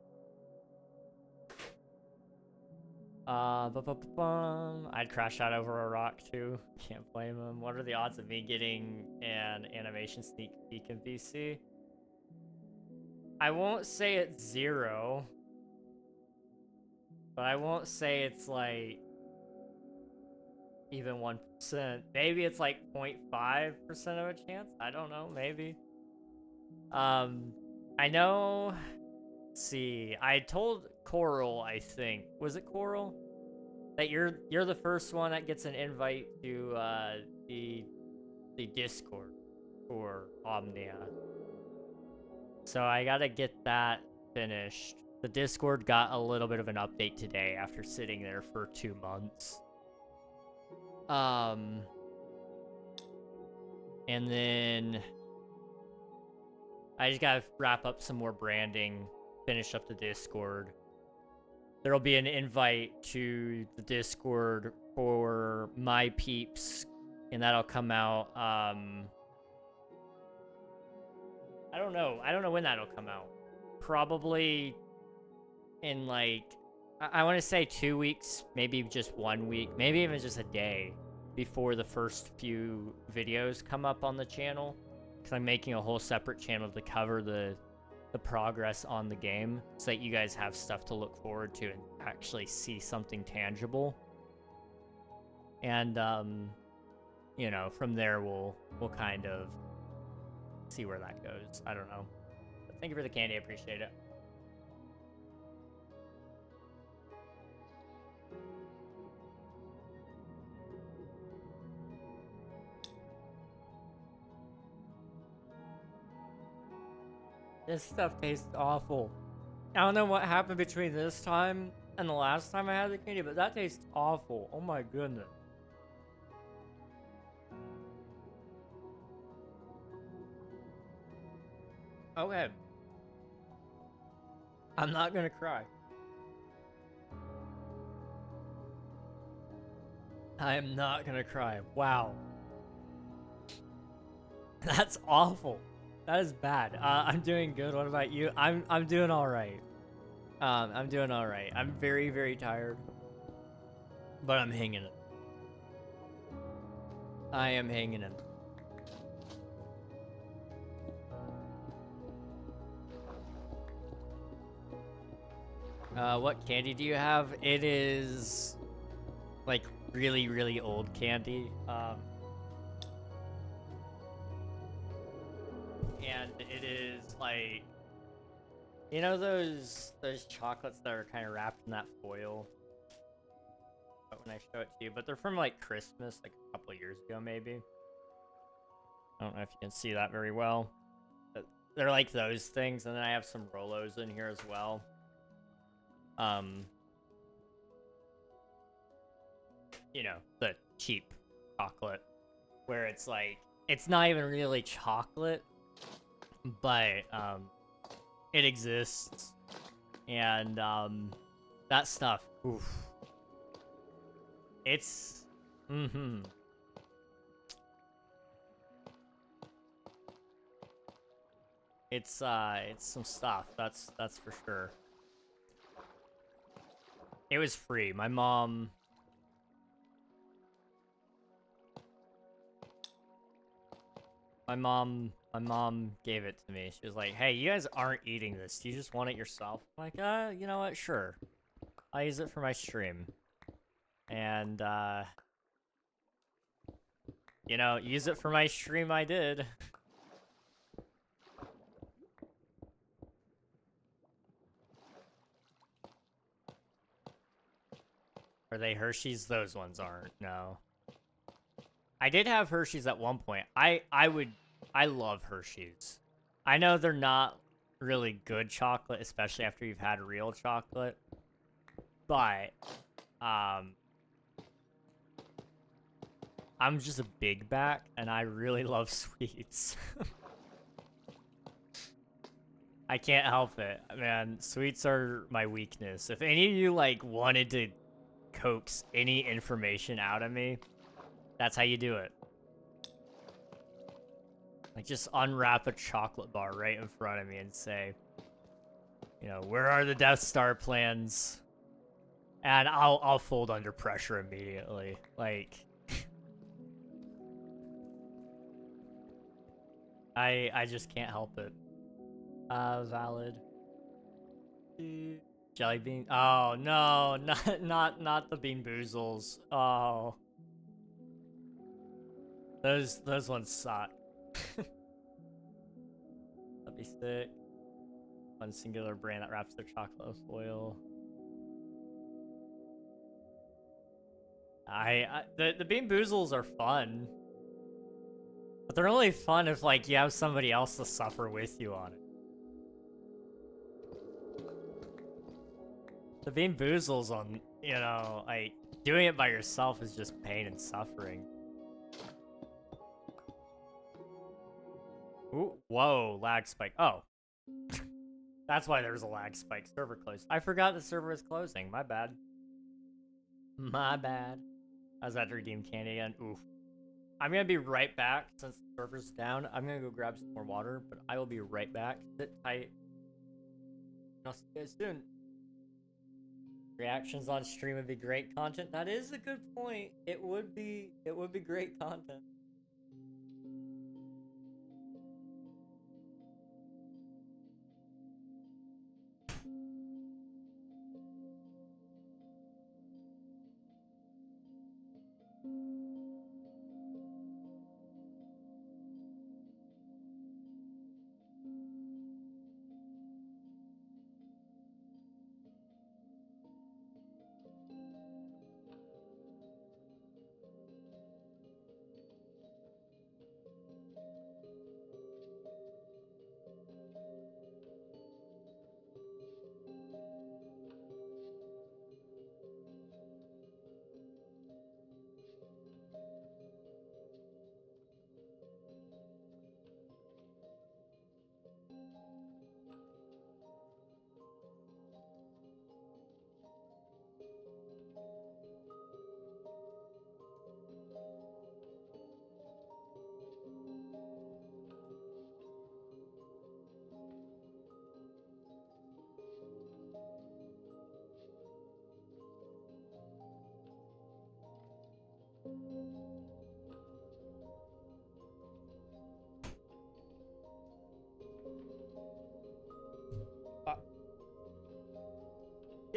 I'd crash out over a rock too. Can't blame him. What are the odds of me getting an animation sneak peek in VC? I won't say it's 0, but I won't say it's like even 1%. Maybe it's like 0.5% of a chance. I don't know. Maybe. I know. Let's see. I told Coral, I think. Was it Coral? That you're the first one that gets an invite to the Discord for Omnia. So I gotta get that finished. The Discord got a little bit of an update today after sitting there for 2 months. And then I just gotta wrap up some more branding, finish up the Discord. There'll be an invite to the Discord for my peeps, and that'll come out, I don't know when that'll come out. Probably in, like, I want to say 2 weeks, maybe just 1 week, maybe even just a day before the first few videos come up on the channel. Because I'm making a whole separate channel to cover the progress on the game, so that you guys have stuff to look forward to and actually see something tangible. And you know, from there we'll kind of see where that goes. I don't know. But thank you for the candy. I appreciate it. This stuff tastes awful. I don't know what happened between this time and the last time I had the candy, but that tastes awful. Oh my goodness. Okay. I'm not gonna cry. I am not gonna cry. Wow. That's awful. That is bad. I'm doing good. What about you? I'm doing all right. I'm doing all right. I'm very, very tired, but I'm hanging in. I am hanging in. What candy do you have? It is like really, really old candy. And it is like, you know those chocolates that are kind of wrapped in that foil? When I show it to you, but they're from like Christmas, like a couple of years ago, maybe. I don't know if you can see that very well. But they're like those things, and then I have some Rolos in here as well. You know, the cheap chocolate, where it's like, it's not even really chocolate, but it exists, and that stuff, oof. It's, it's some stuff, that's for sure. It was free. My mom gave it to me. She was like, "Hey, you guys aren't eating this. Do you just want it yourself?" I'm like, you know what? Sure. I'll use it for my stream. And, you know, use it for my stream I did. Are they Hershey's? Those ones aren't, no. I did have Hershey's at one point. I love Hershey's. I know they're not really good chocolate, especially after you've had real chocolate. But, I'm just a big back, and I really love sweets. I can't help it, man. Sweets are my weakness. If any of you, like, wanted to coax any information out of me, that's how you do it. Like, just unwrap a chocolate bar right in front of me and say, you know, where are the Death Star plans? And I'll fold under pressure immediately. Like, I just can't help it. Valid. Jelly bean. Oh no, not the bean boozles. Oh, those ones suck. That'd be sick. One singular brand that wraps their chocolate with foil. The bean boozles are fun, but they're only fun if like you have somebody else to suffer with you on it. The bean boozles on, you know, like doing it by yourself is just pain and suffering. Ooh, whoa, lag spike. Oh. That's why there's a lag spike. Server closed. I forgot the server was closing. My bad. My bad. I was about to redeem candy again. Oof. I'm gonna be right back since the server's down. I'm gonna go grab some more water, but I will be right back. Sit tight. I'll see you guys soon. Reactions on stream would be great content. That is a good point. It would be great content.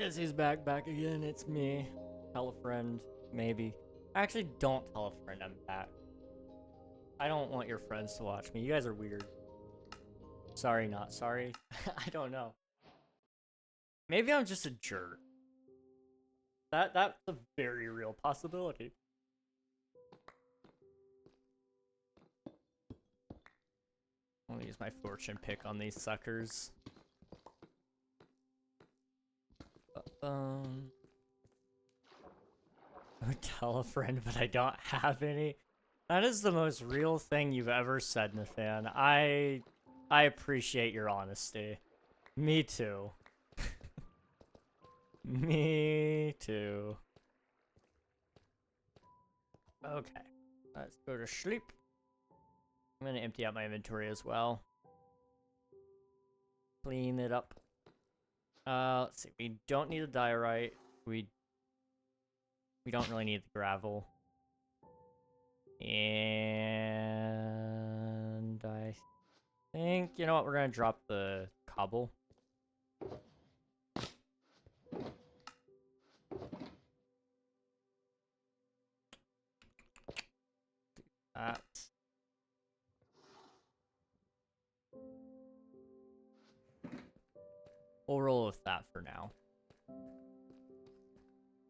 guess he's back again. It's me. Tell a friend, maybe. Actually, don't tell a friend I'm back. I don't want your friends to watch me. You guys are weird. Sorry, not sorry. I don't know. Maybe I'm just a jerk. That's a very real possibility. I'll use my fortune pick on these suckers. I would tell a friend, but I don't have any. That is the most real thing you've ever said, Nathan. I appreciate your honesty. Me too. Me too. Okay, let's go to sleep. I'm gonna empty out my inventory as well. Clean it up. Let's see. We don't need a diorite. We don't really need the gravel. And I think, you know what, we're gonna drop the cobble. Do that. We'll roll with that for now.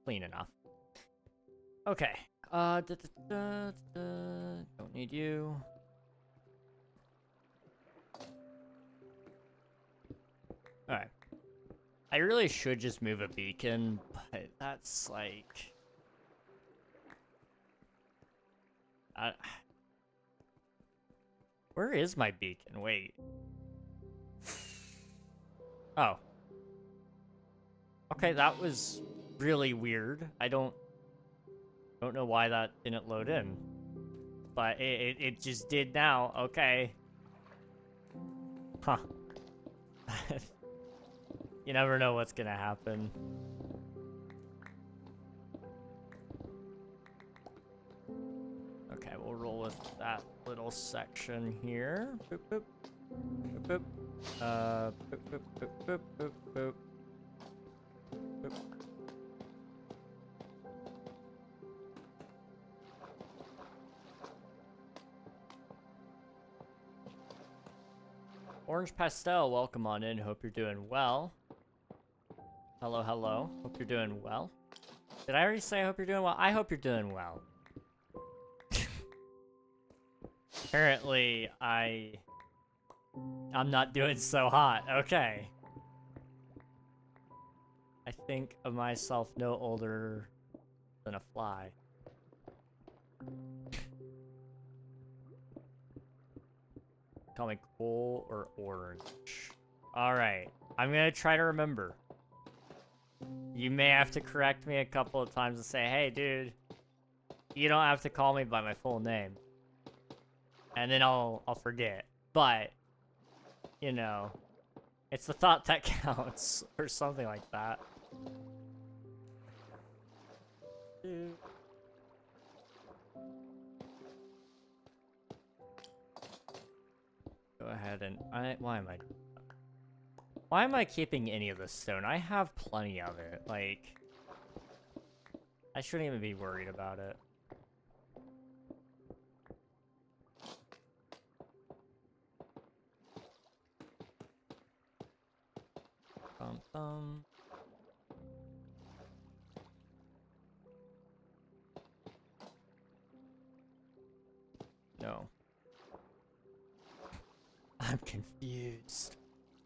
Clean enough. Okay. Don't need you. Alright. I really should just move a beacon, but that's like... Where is my beacon? Wait. Oh. Okay, that was really weird. I don't know why that didn't load in. But it just did now. Okay. Huh. You never know what's gonna happen. Okay, we'll roll with that little section here. Boop, boop. Boop, boop. Boop, boop, boop, boop, boop, boop. Boop. Orange Pastel, welcome on in. Hope you're doing well. Hello, hello. Hope you're doing well. Did I already say I hope you're doing well? I hope you're doing well. Apparently, I'm not doing so hot. Okay. I think of myself no older than a fly. Call me coal or orange. Alright. I'm gonna try to remember. You may have to correct me a couple of times and say, hey, dude, you don't have to call me by my full name. And then I'll forget. But, you know, it's the thought that counts, or something like that. Go ahead and why am I keeping any of this stone? I have plenty of it. Like, I shouldn't even be worried about it. No. I'm confused.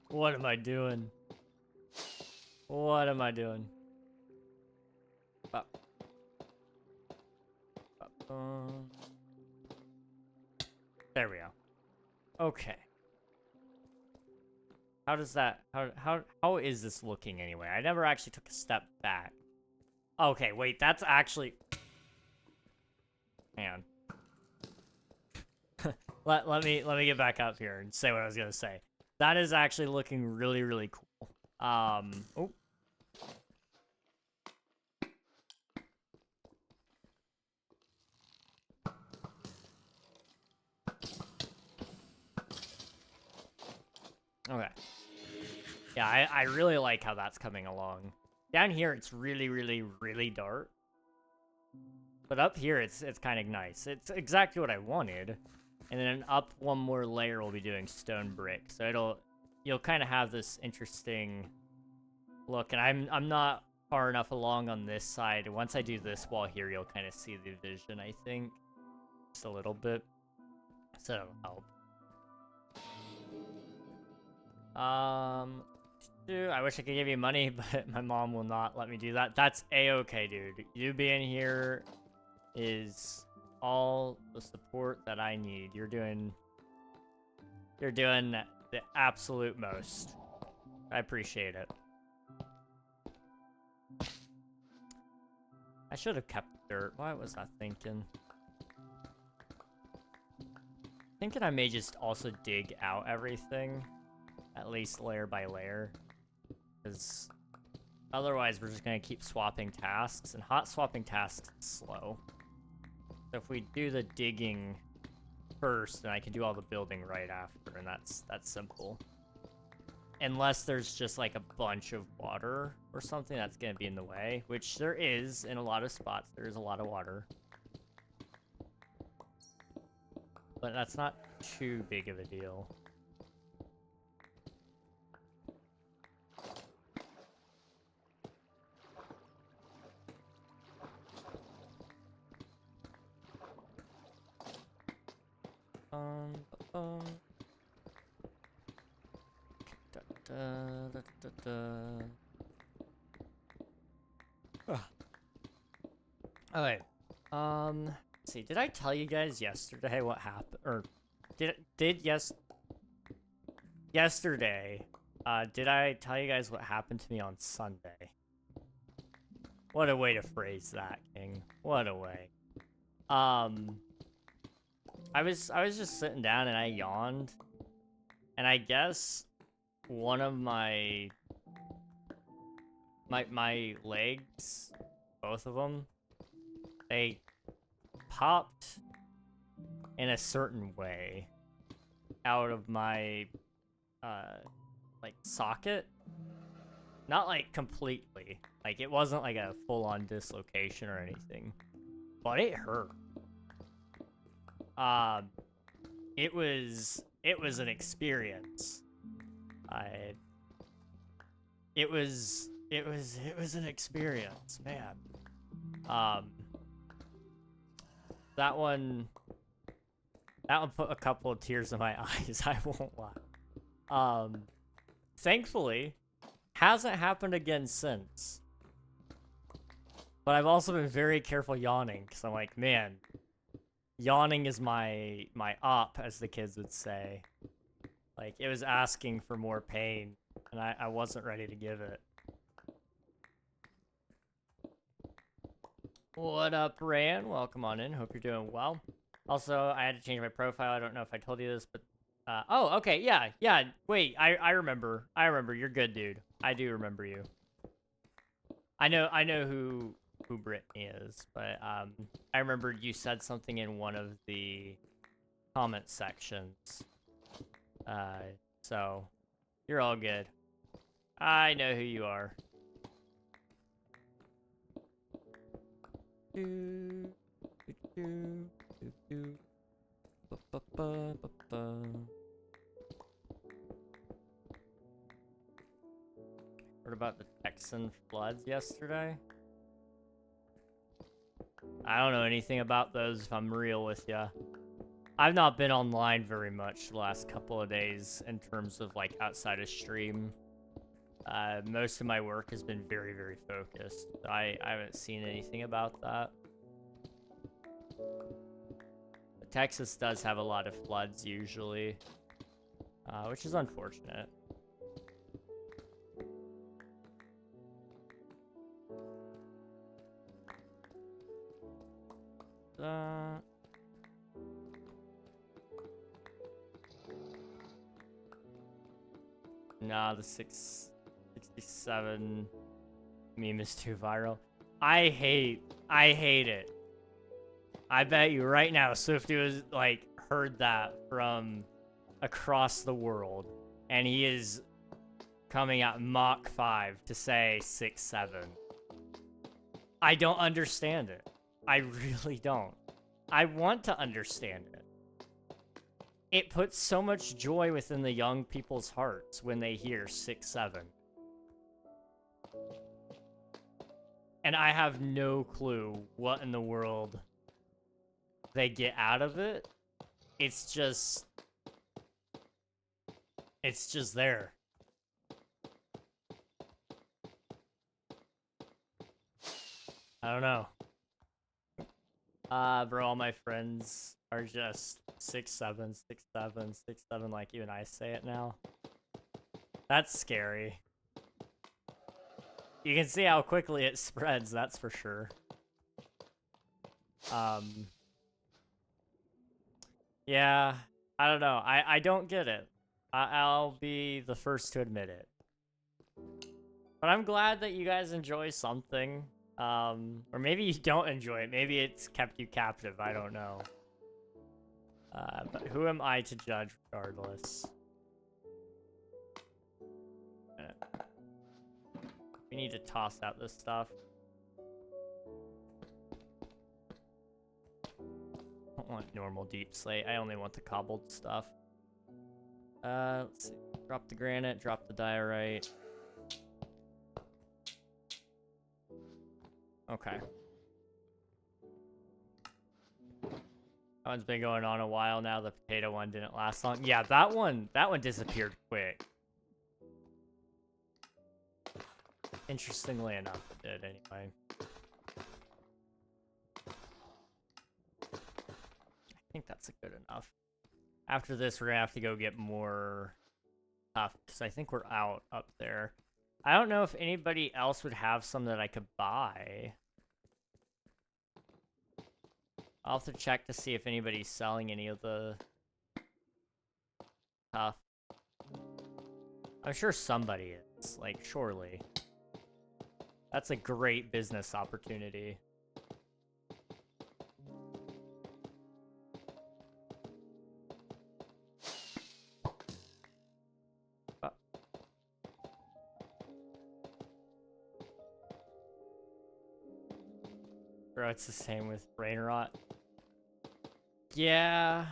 What am I doing? What am I doing? There we go. Okay. How does that... How is this looking anyway? I never actually took a step back. Okay, wait, that's actually... Man. let me get back up here and say what I was gonna say. That is actually looking really, really cool. Oh. Okay. Yeah, I really like how that's coming along. down here it's really, really, really dark. But up here it's kind of nice. It's exactly what I wanted. And then up one more layer we'll be doing stone brick. So you'll kind of have this interesting look. And I'm not far enough along on this side. Once I do this wall here, you'll kind of see the vision, I think. Just a little bit. So that'll help. I wish I could give you money, but my mom will not let me do that. That's a-okay, dude. You being here is all the support that I need. You're doing the absolute most. I appreciate it. I should have kept dirt. What was I thinking? Thinking I may just also dig out everything, at least layer by layer, because otherwise we're just gonna keep swapping tasks, and hot swapping tasks is slow. So if we do the digging first, then I can do all the building right after, and that's simple. Unless there's just like a bunch of water or something that's gonna be in the way, which there is in a lot of spots. There is a lot of water. But that's not too big of a deal. Okay. Let's see. Did I tell you guys yesterday what happened? Or yesterday, did I tell you guys what happened to me on Sunday? What a way to phrase that, King. What a way. I was just sitting down and I yawned. And I guess one of my legs, both of them, they popped in a certain way out of my like socket. Not like completely, like it wasn't like a full-on dislocation or anything, but it hurt. It was an experience. It was an experience, man. That one put a couple of tears in my eyes, I won't lie. Thankfully, hasn't happened again since. But I've also been very careful yawning, because I'm like, man, yawning is my op, as the kids would say. Like, it was asking for more pain, and I wasn't ready to give it. What up, Ran? Welcome on in. Hope you're doing well. Also, I had to change my profile. I don't know if I told you this, but... oh, okay, yeah. Wait, I remember. You're good, dude. I do remember you. I know who Brittany is, but, I remember you said something in one of the comment sections. So, you're all good. I know who you are. Heard about the Texan floods yesterday? I don't know anything about those, if I'm real with ya. I've not been online very much the last couple of days in terms of, like, outside of stream. Most of my work has been very, very focused. I haven't seen anything about that. But Texas does have a lot of floods usually, which is unfortunate. Nah, the 667 meme is too viral. I hate it. I bet you right now Swifty was like heard that from across the world, and he is coming at Mach 5 to say 6-7. I don't understand it. I really don't. I want to understand it. It puts so much joy within the young people's hearts when they hear 6-7. And I have no clue what in the world they get out of it. It's just there. I don't know. Bro, all my friends are just 6-7, 6-7, 6-7 like you and I say it now. That's scary. You can see how quickly it spreads, that's for sure. Yeah, I don't know. I don't get it. I'll be the first to admit it. But I'm glad that you guys enjoy something. Or maybe you don't enjoy it. Maybe it's kept you captive. I don't know. But who am I to judge regardless? We need to toss out this stuff. I don't want normal deep slate. I only want the cobbled stuff. Let's see. Drop the granite, drop the diorite. Okay. That one's been going on a while now. The potato one didn't last long. Yeah, that one disappeared quick. Interestingly enough, it did anyway. I think that's good enough. After this, we're gonna have to go get more Tuff, because I think we're out up there. I don't know if anybody else would have some that I could buy. I'll have to check to see if anybody's selling any of the Tuff. I'm sure somebody is, like, surely. That's a great business opportunity. Bro, it's the same with brain rot. Yeah.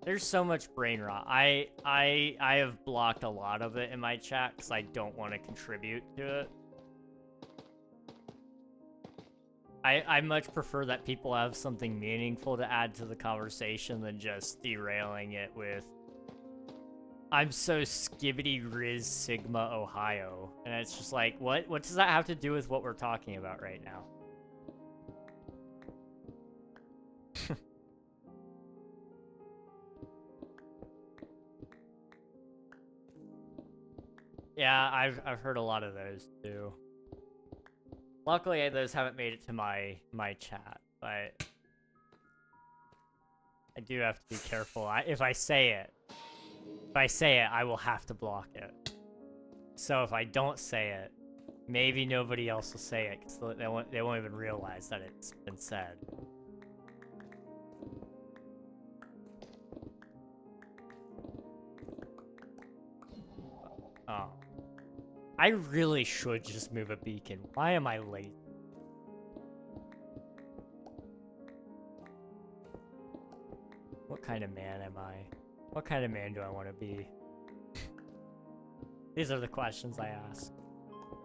There's so much brain rot. I have blocked a lot of it in my chat because I don't want to contribute to it. I much prefer that people have something meaningful to add to the conversation than just derailing it with I'm so skibbity Riz Sigma Ohio. And it's just like, what does that have to do with what we're talking about right now? Yeah, I've heard a lot of those too. Luckily, those haven't made it to my chat, but I do have to be careful. If I say it, I will have to block it. So if I don't say it, maybe nobody else will say it because they won't even realize that it's been said. Oh. I really should just move a beacon. Why am I late? What kind of man am I? What kind of man do I want to be? These are the questions I ask.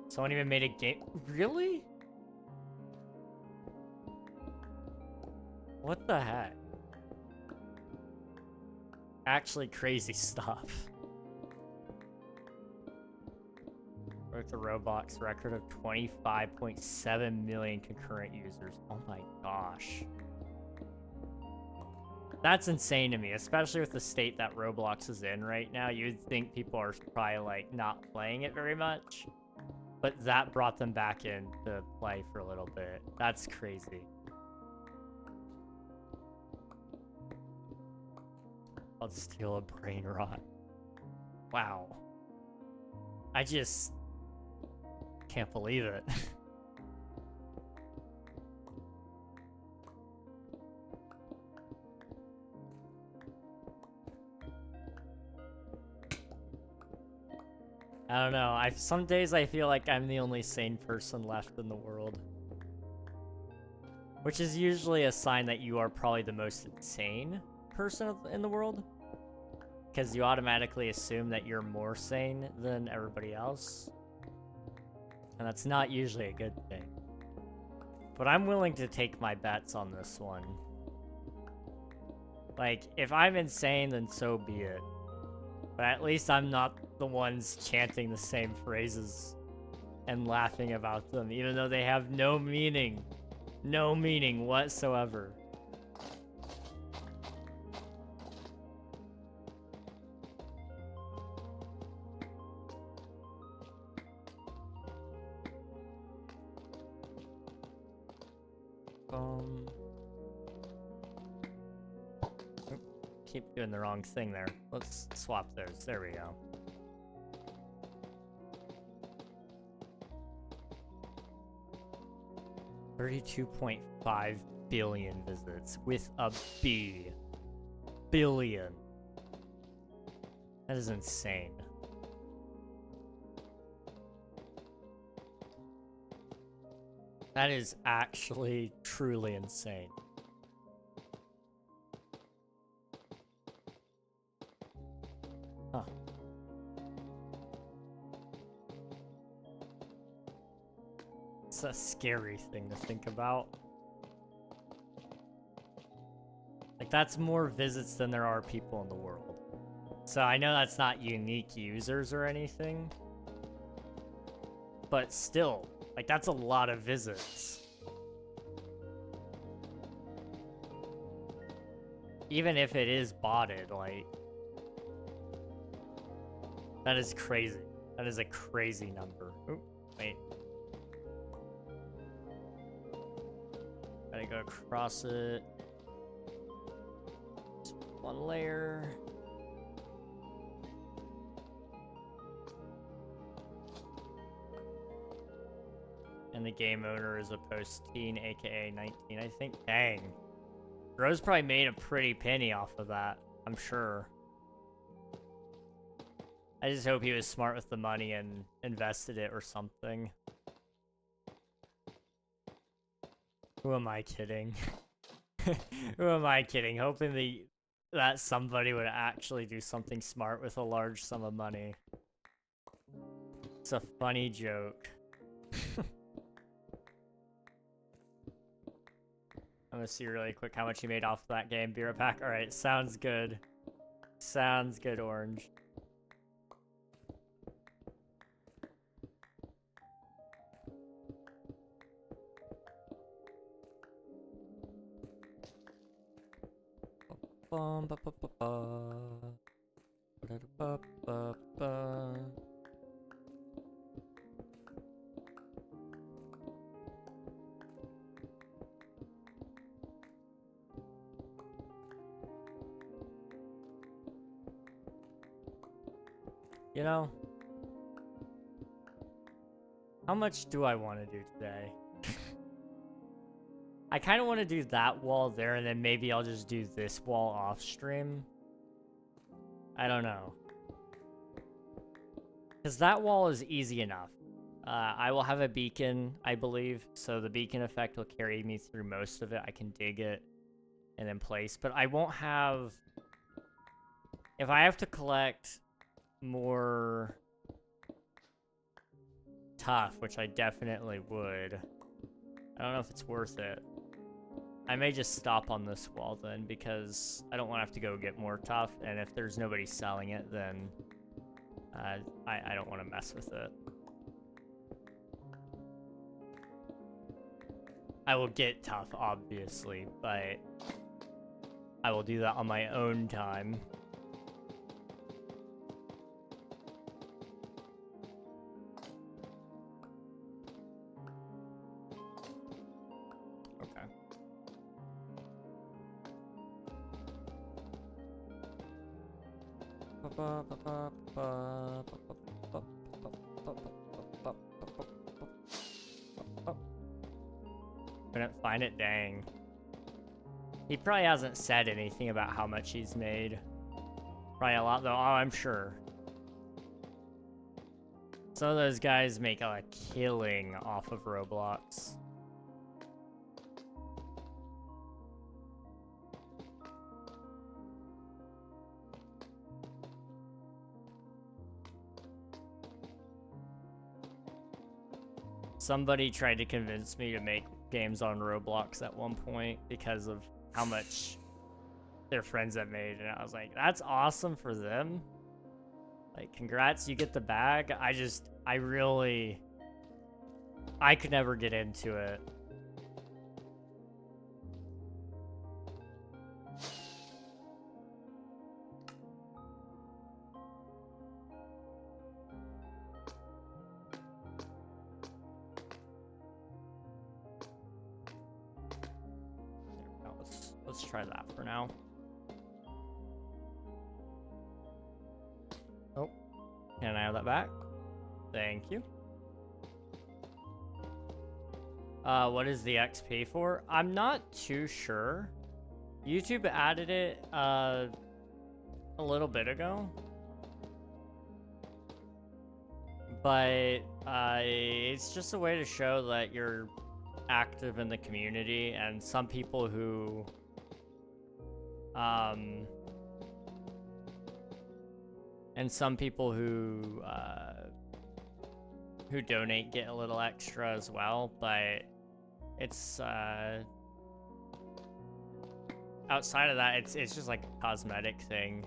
Someone even made a game. Really? What the heck? Actually crazy stuff. Broke the Roblox record of 25.7 million concurrent users. Oh my gosh. That's insane to me, especially with the state that Roblox is in right now. You'd think people are probably like not playing it very much, but that brought them back in to play for a little bit. That's crazy. I'll steal a brain rot. Wow. I just can't believe it. I don't know. Some days I feel like I'm the only sane person left in the world. Which is usually a sign that you are probably the most insane person in the world. Because you automatically assume that you're more sane than everybody else. And that's not usually a good thing. But I'm willing to take my bets on this one. Like, if I'm insane, then so be it. But at least I'm not the ones chanting the same phrases and laughing about them, even though they have no meaning. No meaning whatsoever. Keep doing the wrong thing there. Let's swap those. There we go. $32.5 billion visits with a B. Billion. That is insane. That is actually truly insane. Huh. It's a scary thing to think about. Like, that's more visits than there are people in the world. So I know that's not unique users or anything. But still, like, that's a lot of visits. Even if it is botted, like... That is crazy. That is a crazy number. Oop, wait. Gotta go across it. Just one layer. And the game owner is a post-teen, aka 19, I think. Dang. Rose probably made a pretty penny off of that, I'm sure. I just hope he was smart with the money and invested it or something. Who am I kidding? Who am I kidding? Hoping that somebody would actually do something smart with a large sum of money. It's a funny joke. I'm gonna see really quick how much he made off of that game. Be right back. Alright, sounds good. Sounds good, Orange. You know, how much do I want to do today? I kind of want to do that wall there, and then maybe I'll just do this wall off stream. I don't know. Because that wall is easy enough. I will have a beacon, I believe, so the beacon effect will carry me through most of it. I can dig it and then place, but I won't have... If I have to collect more Tuff, which I definitely would, I don't know if it's worth it. I may just stop on this wall then, because I don't want to have to go get more Tuff, and if there's nobody selling it, then I don't want to mess with it. I will get Tuff, obviously, but I will do that on my own time. Couldn't find it, dang. He probably hasn't said anything about how much he's made. Probably a lot though, oh, I'm sure. Some of those guys make a killing off of Roblox. Somebody tried to convince me to make games on Roblox at one point because of how much their friends have made, and I was like, that's awesome for them. Like, congrats, you get the bag. I could never get into it. Let's try that for now. Oh, can I have that back? Thank you. What is the XP for? I'm not too sure. YouTube added it a little bit ago. But it's just a way to show that you're active in the community, and some people who who donate get a little extra as well, but it's outside of that, it's just like a cosmetic thing.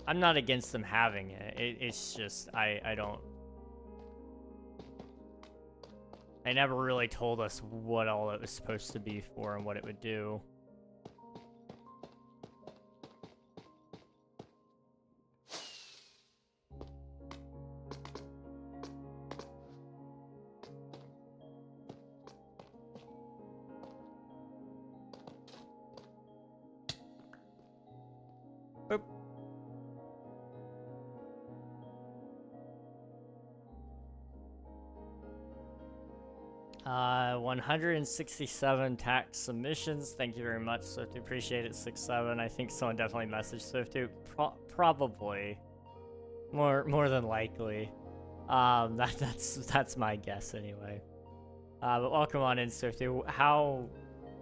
I'm not against them having it. It's just I never really told us what all it was supposed to be for and what it would do. Boop. 167 tax submissions. Thank you very much, Swift. Appreciate it. 6-7. I think someone definitely messaged Swift. Probably, more than likely. That's my guess anyway. But welcome on in, Swifty. How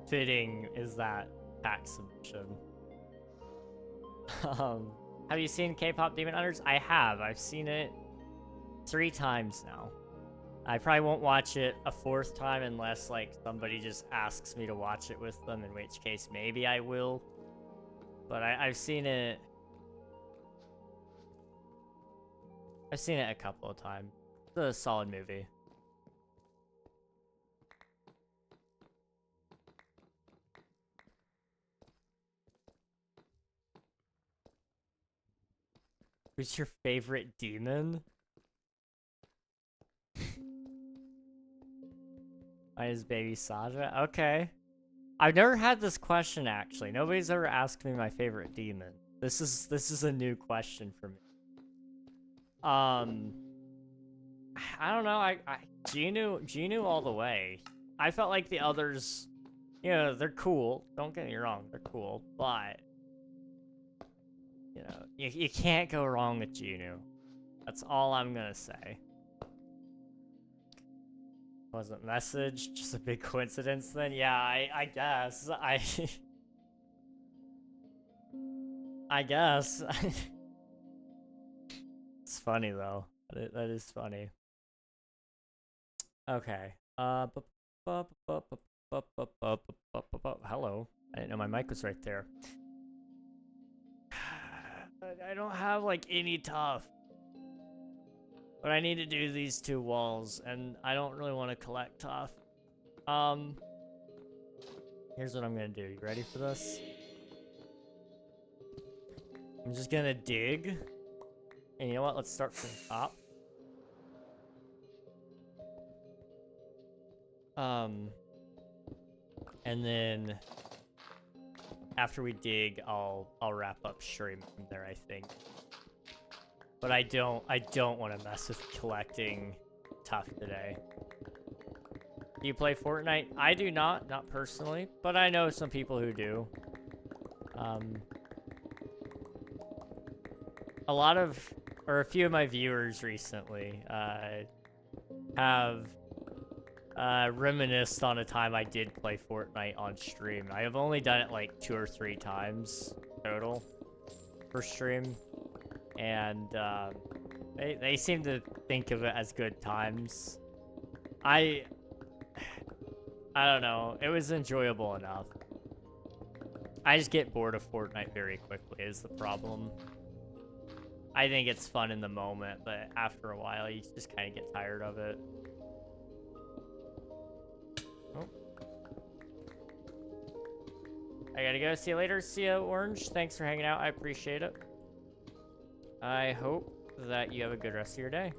fitting is that tax submission? Have you seen K-pop Demon Hunters? I have. I've seen it 3 times now. I probably won't watch it a 4th time unless like somebody just asks me to watch it with them, in which case maybe I will. But I've seen it. I've seen it a couple of times. It's a solid movie. Who's your favorite demon? Mine is Baby Saja. Okay. I've never had this question actually. Nobody's ever asked me my favorite demon. This is a new question for me. I don't know. Genu all the way. I felt like the others, you know, they're cool. Don't get me wrong, they're cool, but you know, you can't go wrong with Genu. That's all I'm gonna say. Wasn't message, just a big coincidence then? Yeah, I guess. I guess. It's funny though. That is funny. Okay. Hello. I didn't know my mic was right there. I don't have like any Tuff. But I need to do these 2 walls, and I don't really want to collect Tuff. Here's what I'm gonna do. You ready for this? I'm just gonna dig. And you know what? Let's start from the top. And then after we dig, I'll wrap up stream from there, I think. But I don't want to mess with collecting Tuff today. Do you play Fortnite? I do not personally, but I know some people who do. A lot of or a few of my viewers recently, have reminisced on a time I did play Fortnite on stream. I have only done it like 2 or 3 times total for stream, and they seem to think of it as good times. I don't know. It was enjoyable enough. I just get bored of Fortnite very quickly is the problem. I think it's fun in the moment, but after a while, you just kind of get tired of it. Oh. I gotta go. See you later. See ya, Orange. Thanks for hanging out. I appreciate it. I hope that you have a good rest of your day.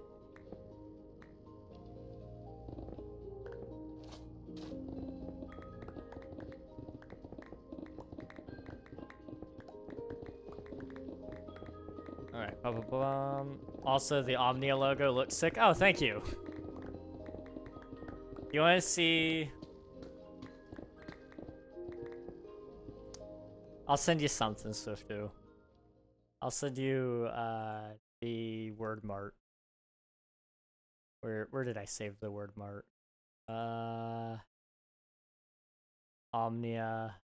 Alright, also, the Omnia logo looks sick. Oh, thank you. You want to see... I'll send you something, Swiftu. I'll send you the word mart. Where did I save the word mart? Omnia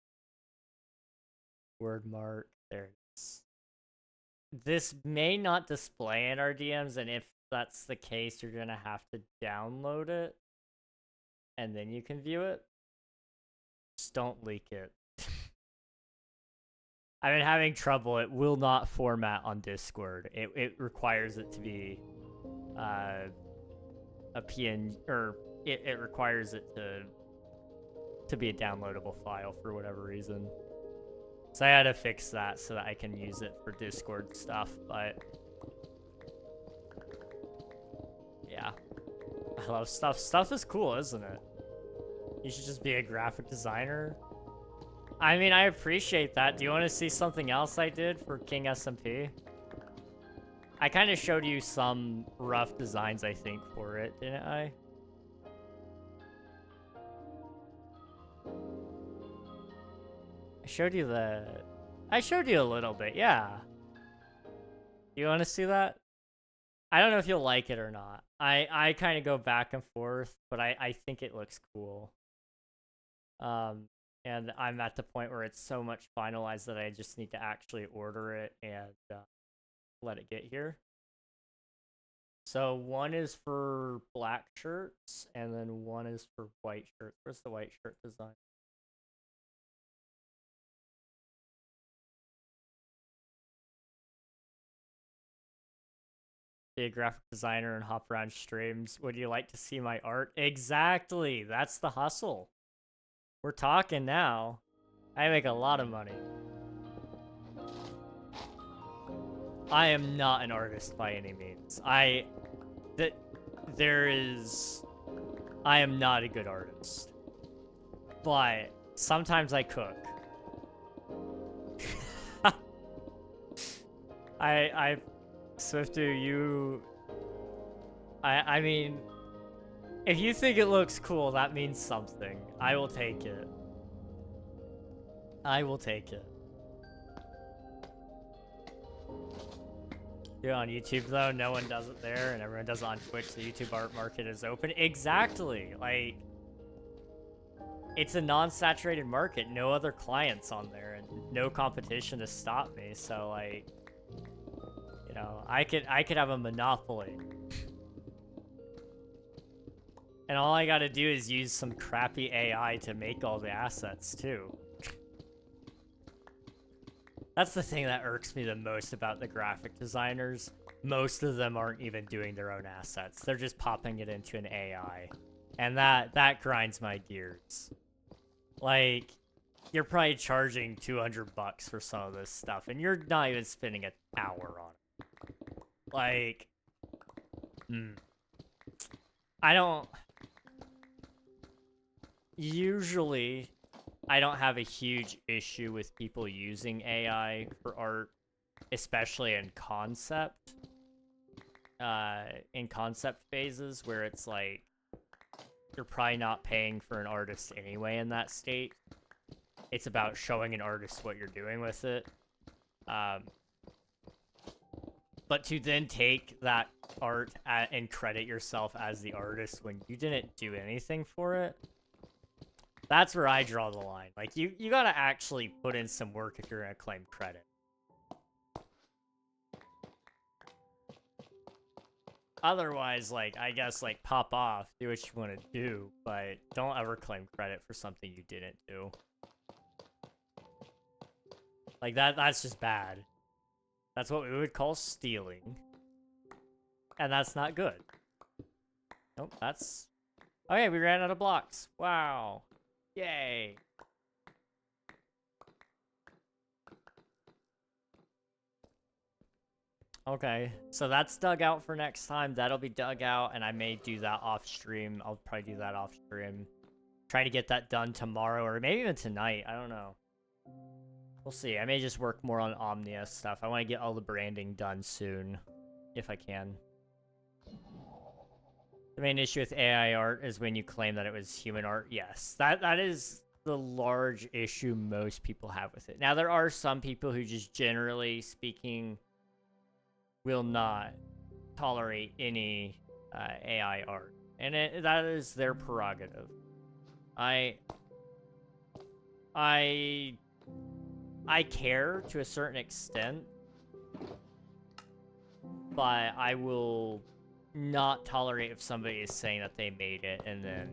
word mart. There it is. This may not display in our DMs, and if that's the case, you're gonna have to download it, and then you can view it. Just don't leak it. I've been having trouble. It will not format on Discord. It requires it to be a PNG, or it requires it to be a downloadable file for whatever reason. So I had to fix that so that I can use it for Discord stuff, but yeah. I love Stuff. Stuff is cool, isn't it? You should just be a graphic designer. I mean, I appreciate that. Do you want to see something else I did for King SMP? I kind of showed you some rough designs, I think, for it, didn't I? I showed you a little bit, yeah. You want to see that? I don't know if you'll like it or not. I kind of go back and forth, but I think it looks cool. And I'm at the point where it's so much finalized that I just need to actually order it and let it get here. So one is for black shirts, and then one is for white shirts. Where's the white shirt design? Be a graphic designer and hop around streams. Would you like to see my art? Exactly. That's the hustle. We're talking now. I make a lot of money. I am not an artist by any means. I am not a good artist. But sometimes I cook. Swiftu, I mean, if you think it looks cool, that means something. I will take it. I will take it. Do it on YouTube, though. No one does it there, and everyone does it on Twitch. The YouTube art market is open. Exactly. Like, it's a non-saturated market. No other clients on there, and no competition to stop me. So, like, you know, I could have a monopoly. And all I gotta do is use some crappy AI to make all the assets, too. That's the thing that irks me the most about the graphic designers. Most of them aren't even doing their own assets. They're just popping it into an AI. And that grinds my gears. Like, you're probably charging 200 bucks for some of this stuff, and you're not even spending an hour on it. Like, usually, I don't have a huge issue with people using AI for art, especially in concept phases where it's like, you're probably not paying for an artist anyway in that state. It's about showing an artist what you're doing with it. But to then take that art and credit yourself as the artist when you didn't do anything for it, that's where I draw the line. Like, you gotta actually put in some work if you're gonna claim credit. Otherwise, like, I guess, like, pop off, do what you want to do, but don't ever claim credit for something you didn't do. Like, that's just bad. That's what we would call stealing. And that's not good. Nope, that's... Okay, we ran out of blocks. Wow. Yay. Okay, so that's dug out for next time. That'll be dug out, and I may do that off stream. I'll probably do that off stream. Try to get that done tomorrow, or maybe even tonight. I don't know. We'll see. I may just work more on Omnia stuff. I want to get all the branding done soon, if I can. The main issue with AI art is when you claim that it was human art. Yes, that is the large issue most people have with it. Now, there are some people who just generally speaking will not tolerate any AI art, and that is their prerogative. I care to a certain extent, but I will not tolerate if somebody is saying that they made it and then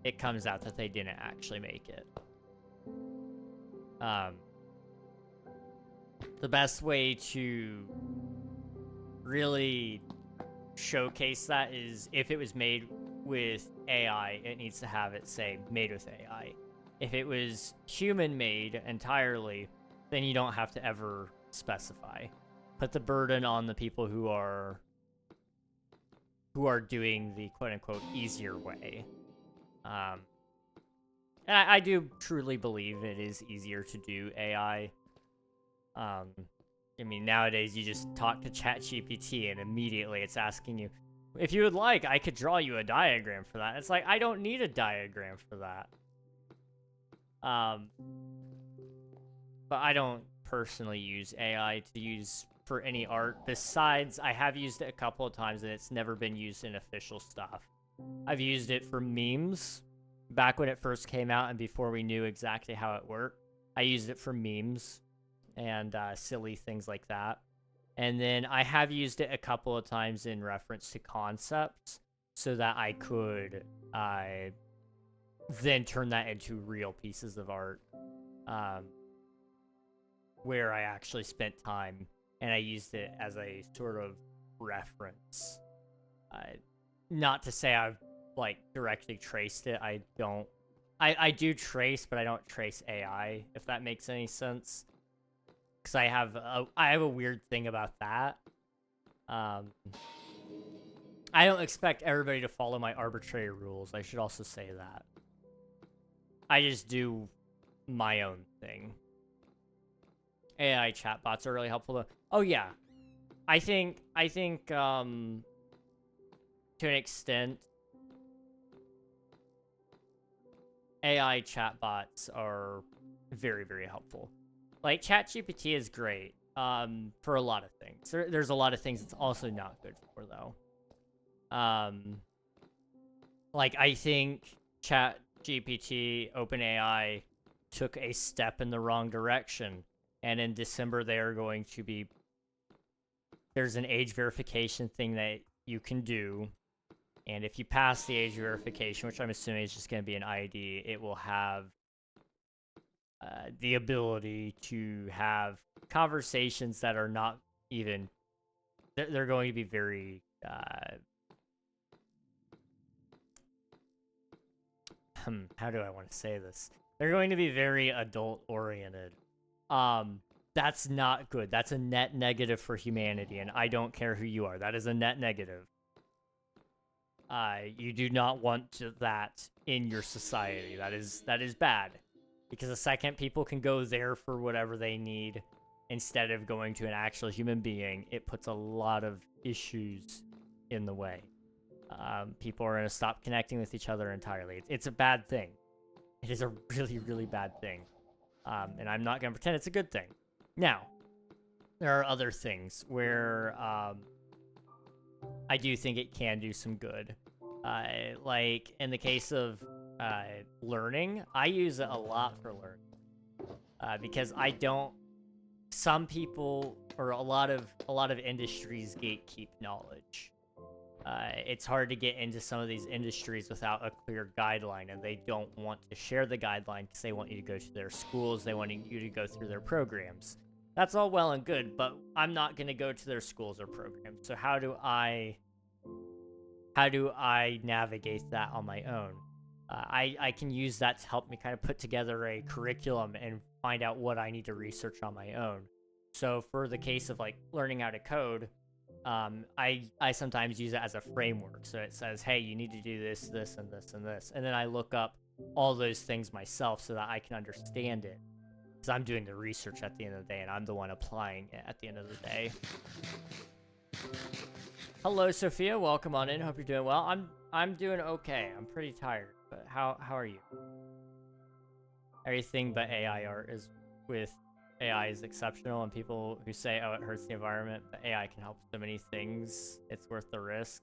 it comes out that they didn't actually make it. The best way to really showcase that is if it was made with AI, it needs to have it say made with AI. If it was human-made entirely, then you don't have to ever specify. Put the burden on the people who are doing the quote-unquote easier way. And I do truly believe it is easier to do AI. I mean, nowadays you just talk to ChatGPT and immediately it's asking you, if you would like, I could draw you a diagram for that. It's like, I don't need a diagram for that. But I don't personally use AI to use for any art. Besides, I have used it a couple of times and it's never been used in official stuff. I've used it for memes back when it first came out and before we knew exactly how it worked. I used it for memes and silly things like that. And then I have used it a couple of times in reference to concepts so that I could then turn that into real pieces of art where I actually spent time and I used it as a sort of reference. Not to say I've like directly traced it. I do trace, but I don't trace AI, if that makes any sense. Because I have a weird thing about that. I don't expect everybody to follow my arbitrary rules. I should also say that. I just do my own thing. AI chatbots are really helpful though. Oh yeah. I think to an extent AI chatbots are very, very helpful. Like, ChatGPT is great for a lot of things. There's a lot of things it's also not good for, though. Like, I think ChatGPT, OpenAI, took a step in the wrong direction. And in December, they are going to be... There's an age verification thing that you can do. And if you pass the age verification, which I'm assuming is just going to be an ID, it will have the ability to have conversations that are not even... They're going to be very... how do I want to say this? They're going to be very adult-oriented. That's not good. That's a net negative for humanity, and I don't care who you are. That is a net negative. You do not want that in your society. That is bad. Because the second people can go there for whatever they need instead of going to an actual human being, it puts a lot of issues in the way. People are going to stop connecting with each other entirely. It's a bad thing. It is a really, really bad thing. And I'm not going to pretend it's a good thing. Now, there are other things where I do think it can do some good. Like in the case of learning, I use it a lot for learning because I don't. Some people or a lot of industries gatekeep knowledge. It's hard to get into some of these industries without a clear guideline, and they don't want to share the guideline because they want you to go to their schools, they want you to go through their programs. That's all well and good, but I'm not going to go to their schools or programs. So how do I navigate that on my own? I can use that to help me kind of put together a curriculum and find out what I need to research on my own. So for the case of like learning how to code, I sometimes use it as a framework. So it says, hey, you need to do this, this, and this, and this. And then I look up all those things myself so that I can understand it. Because I'm doing the research at the end of the day, and I'm the one applying it at the end of the day. Hello, Sophia. Welcome on in. Hope you're doing well. I'm doing okay. I'm pretty tired. But how are you? Everything but AI art is with AI is exceptional, and people who say, oh, it hurts the environment, but AI can help so many things, it's worth the risk.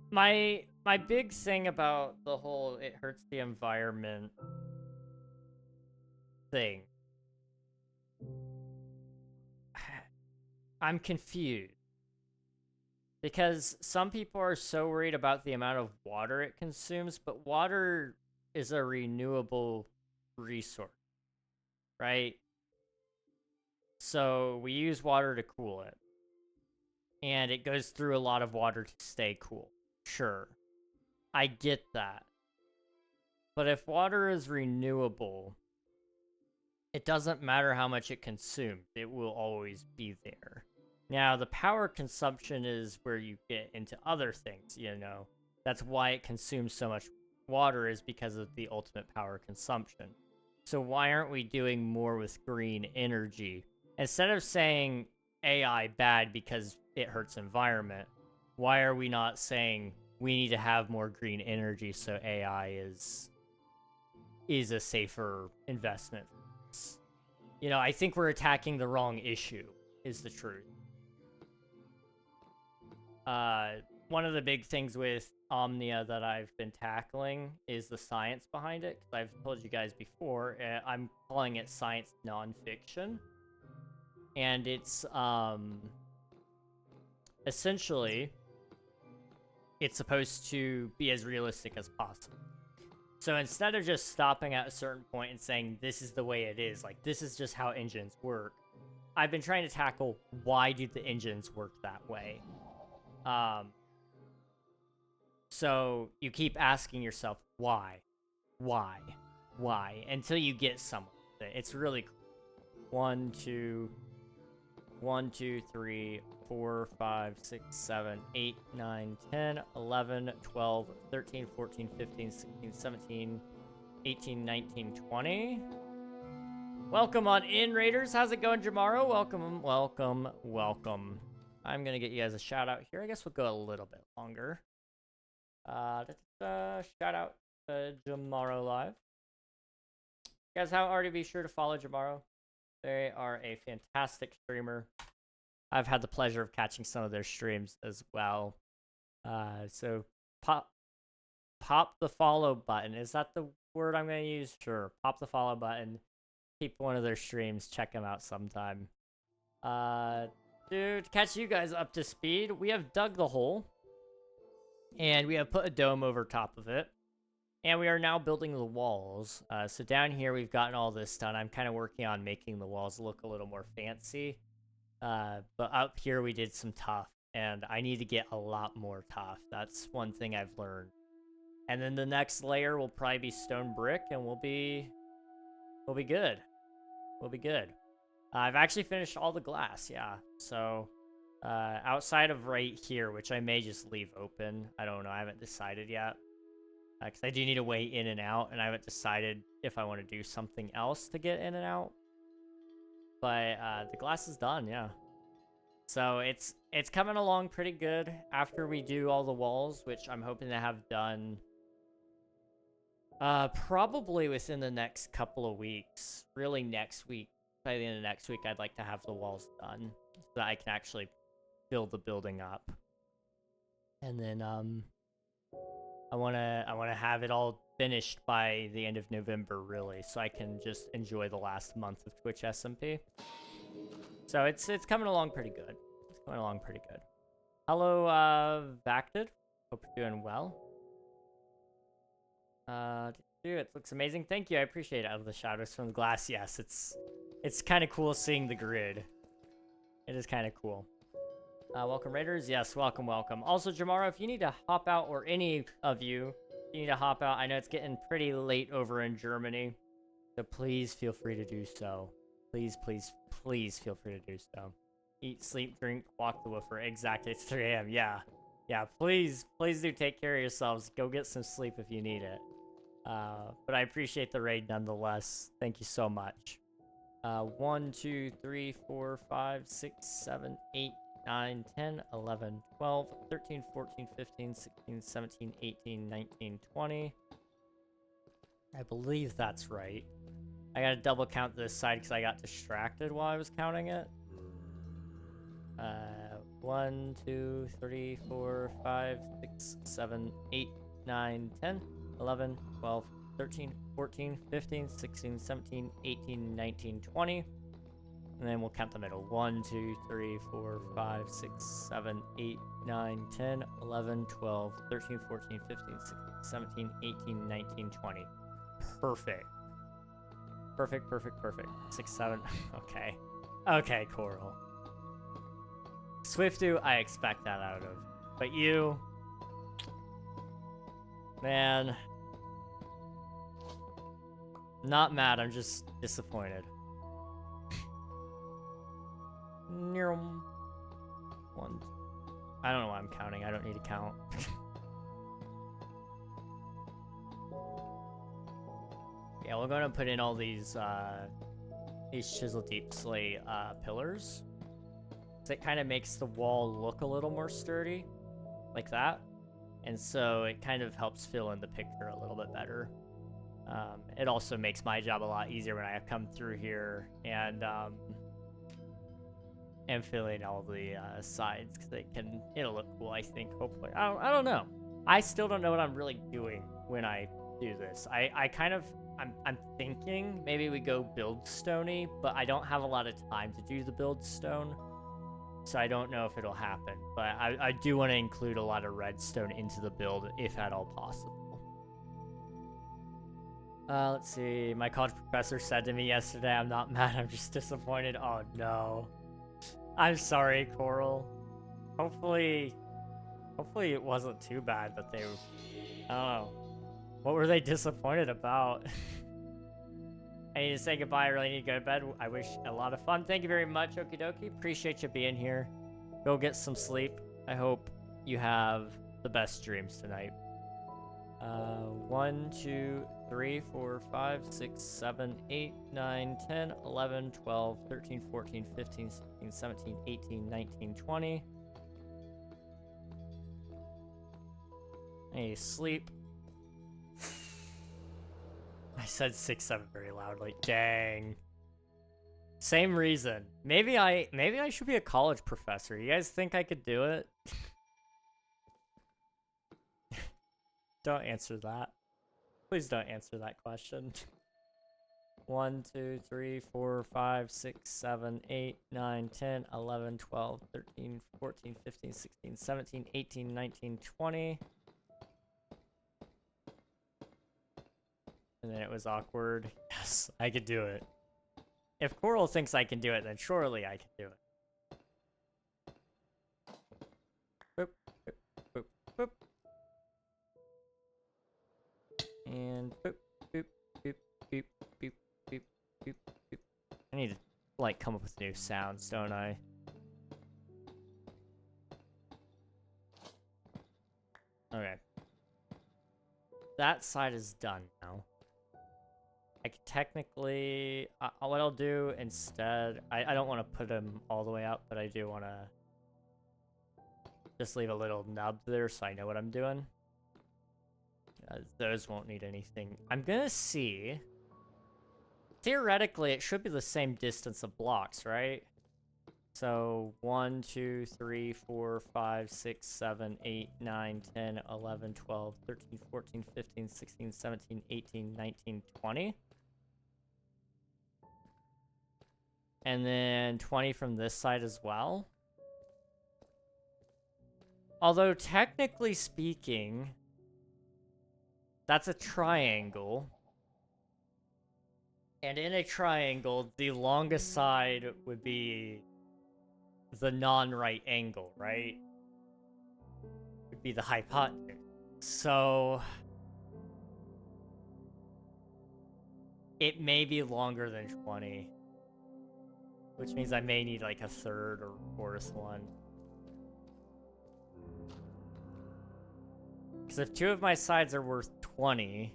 My big thing about the whole it hurts the environment thing, I'm confused. Because some people are so worried about the amount of water it consumes, but water is a renewable resource, right? So we use water to cool it. And it goes through a lot of water to stay cool. Sure. I get that. But if water is renewable, it doesn't matter how much it consumes. It will always be there. Now, the power consumption is where you get into other things, you know. That's why it consumes so much water, is because of the ultimate power consumption. So why aren't we doing more with green energy? Instead of saying AI bad because it hurts environment, why are we not saying we need to have more green energy so AI is a safer investment? You know, I think we're attacking the wrong issue, is the truth. One of the big things with Omnia that I've been tackling is the science behind it. I've told you guys before, I'm calling it science nonfiction. And it's, essentially, it's supposed to be as realistic as possible. So instead of just stopping at a certain point and saying, this is the way it is, like, this is just how engines work, I've been trying to tackle, why do the engines work that way? So you keep asking yourself, why, until you get somewhere. It's really cool. 1, 2, 3, 4, 5, 6, 7, 8, 9, 10, 11, 12, 13, 14, 15, 16, 17, 18, 19, 20. Welcome on in, Raiders. How's it going, Jamaro? Welcome, welcome, welcome. I'm gonna get you guys a shout out here. I guess we'll go a little bit longer. Shout out to Jamaro Live. You guys, already be sure to follow Jamaro. They are a fantastic streamer. I've had the pleasure of catching some of their streams as well. So pop the follow button. Is that the word I'm going to use? Sure. Pop the follow button. Keep one of their streams. Check them out sometime. Dude, to catch you guys up to speed, we have dug the hole. And we have put a dome over top of it. And we are now building the walls. So down here, we've gotten all this done. I'm kind of working on making the walls look a little more fancy. But up here, we did some tuff. And I need to get a lot more tuff. That's one thing I've learned. And then the next layer will probably be stone brick. And we'll be good. We'll be good. I've actually finished all the glass, yeah. So, outside of right here, which I may just leave open. I don't know. I haven't decided yet. Because I do need a way in and out, and I haven't decided if I want to do something else to get in and out. But the glass is done, yeah. So it's coming along pretty good after we do all the walls, which I'm hoping to have done probably within the next couple of weeks. Really next week by the end of next week, I'd like to have the walls done so that I can actually build the building up. And then I wanna have it all finished by the end of November, really, so I can just enjoy the last month of Twitch SMP. So it's coming along pretty good. It's coming along pretty good. Hello, Vacted. Hope you're doing well. It looks amazing. Thank you. I appreciate it. Out of the shadows from the glass. Yes, it's kind of cool seeing the grid. It is kind of cool. Welcome, Raiders. Yes, welcome, welcome. Also, Jamara, if you need to hop out, or any of you, if you need to hop out, I know it's getting pretty late over in Germany, so please feel free to do so. Please, please, please feel free to do so. Eat, sleep, drink, walk the woofer. Exactly. It's 3 a.m. Yeah. Yeah, please do take care of yourselves. Go get some sleep if you need it. But I appreciate the raid nonetheless. Thank you so much. 1, 2, 3, 4, 5, 6, 7, 8, 9, 10, 11, 12, 13, 14, 15, 16, 17, 18, 19, 20. I believe that's right. I gotta double count this side because I got distracted while I was counting it. 1, 2, 3, 4, 5, 6, 7, 8, 9, 10, 11, 12, 13, 14, 15, 16, 17, 18, 19, 20. And then we'll count the middle. 1, 2, 3, 4, 5, 6, 7, 8, 9, 10, 11, 12, 13, 14, 15, 16, 17, 18, 19, 20. Perfect. Perfect, perfect, perfect. 6, 7. Okay. Okay, Coral. Swiftu, I expect that out of. But you... Man... Not mad, I'm just disappointed. One. I don't know why I'm counting. I don't need to count. Yeah, we're gonna put in all these chisel deep slate pillars. So it kind of makes the wall look a little more sturdy, like that. And so it kind of helps fill in the picture a little bit better. It also makes my job a lot easier when I come through here and fill in all the sides, because it'll look cool, I think, hopefully. I don't know. I still don't know what I'm really doing when I do this. I'm thinking maybe we go build stony, but I don't have a lot of time to do the build stone, so I don't know if it'll happen. But I do want to include a lot of redstone into the build, if at all possible. Let's see. My college professor said to me yesterday, I'm not mad, I'm just disappointed. Oh no. I'm sorry, Coral. Hopefully it wasn't too bad that they... I don't know. What were they disappointed about? I need to say goodbye. I really need to go to bed. I wish a lot of fun. Thank you very much, Okie dokie. Appreciate you being here. Go get some sleep. I hope you have the best dreams tonight. 1, 2, 3, 4, 5, 6, 7, 8, 9, 10, 11, 12, 13, 14, 15, 16, 17, 18, 19, 20. I need to sleep. I said 6, 7 very loudly. Dang. Same reason. Maybe I should be a college professor. You guys think I could do it? Don't answer that. Please don't answer that question. 1, 2, 3, 4, 5, 6, 7, 8, 9, 10, 11, 12, 13, 14, 15, 16, 17, 18, 19, 20. And then it was awkward. Yes, I could do it. If Coral thinks I can do it, then surely I can do it. Boop, boop, boop, boop. And boop, boop, boop, boop, boop, boop, boop, boop. I need to, like, come up with new sounds, don't I? Okay. That side is done now. I could technically... what I'll do instead... I don't want to put them all the way up, but I do want to just leave a little nub there so I know what I'm doing. Those won't need anything. I'm gonna see theoretically, it should be the same distance of blocks, right? So 1, 2, 3, 4, 5, 6, 7, 8, 9, 10, 11, 12, 13, 14, 15, 16, 17, 18, 19, 20. And then 20 from this side as well. Although, technically speaking, that's a triangle. And in a triangle, the longest side would be the non-right angle, right? Would be the hypotenuse. So it may be longer than 20. Which means I may need like a third or fourth one. Because if 2 of my sides are worth 20...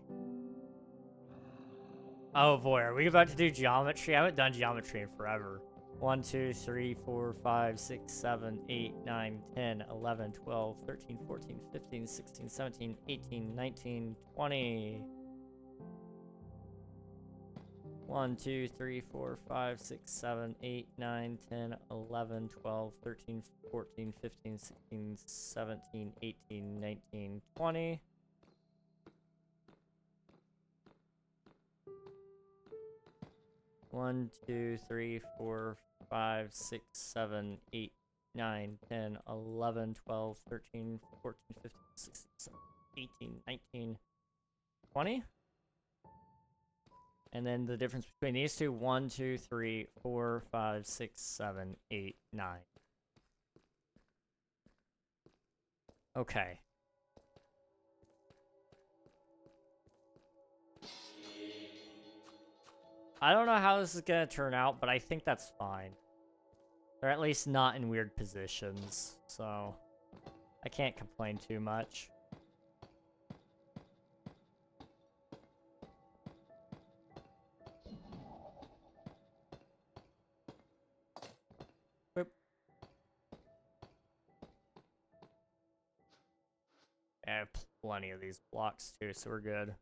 Oh boy, are we about to do geometry? I haven't done geometry in forever. 1, 2, 3, 4, 5, 6, 7, 8, 9, 10, 11, 12, 13, 14, 15, 16, 17, 18, 19, 20. 1, 2, 3, 4, 5, 6, 7, 8, 9, 10, 11, 12, 13, 14, 15, 16, 17, 18, 19, 20. One, 2, 3, 4, 5, 6, 7, 8, 9, 10, 11, 12, 13, 14, 15, 16, 17, 18, 19, 20. And then the difference between these two, 1, 2, 3, 4, 5, 6, 7, 8, 9. Okay. I don't know how this is gonna turn out, but I think that's fine. They're at least not in weird positions, so I can't complain too much. Boop. I have plenty of these blocks too, so we're good.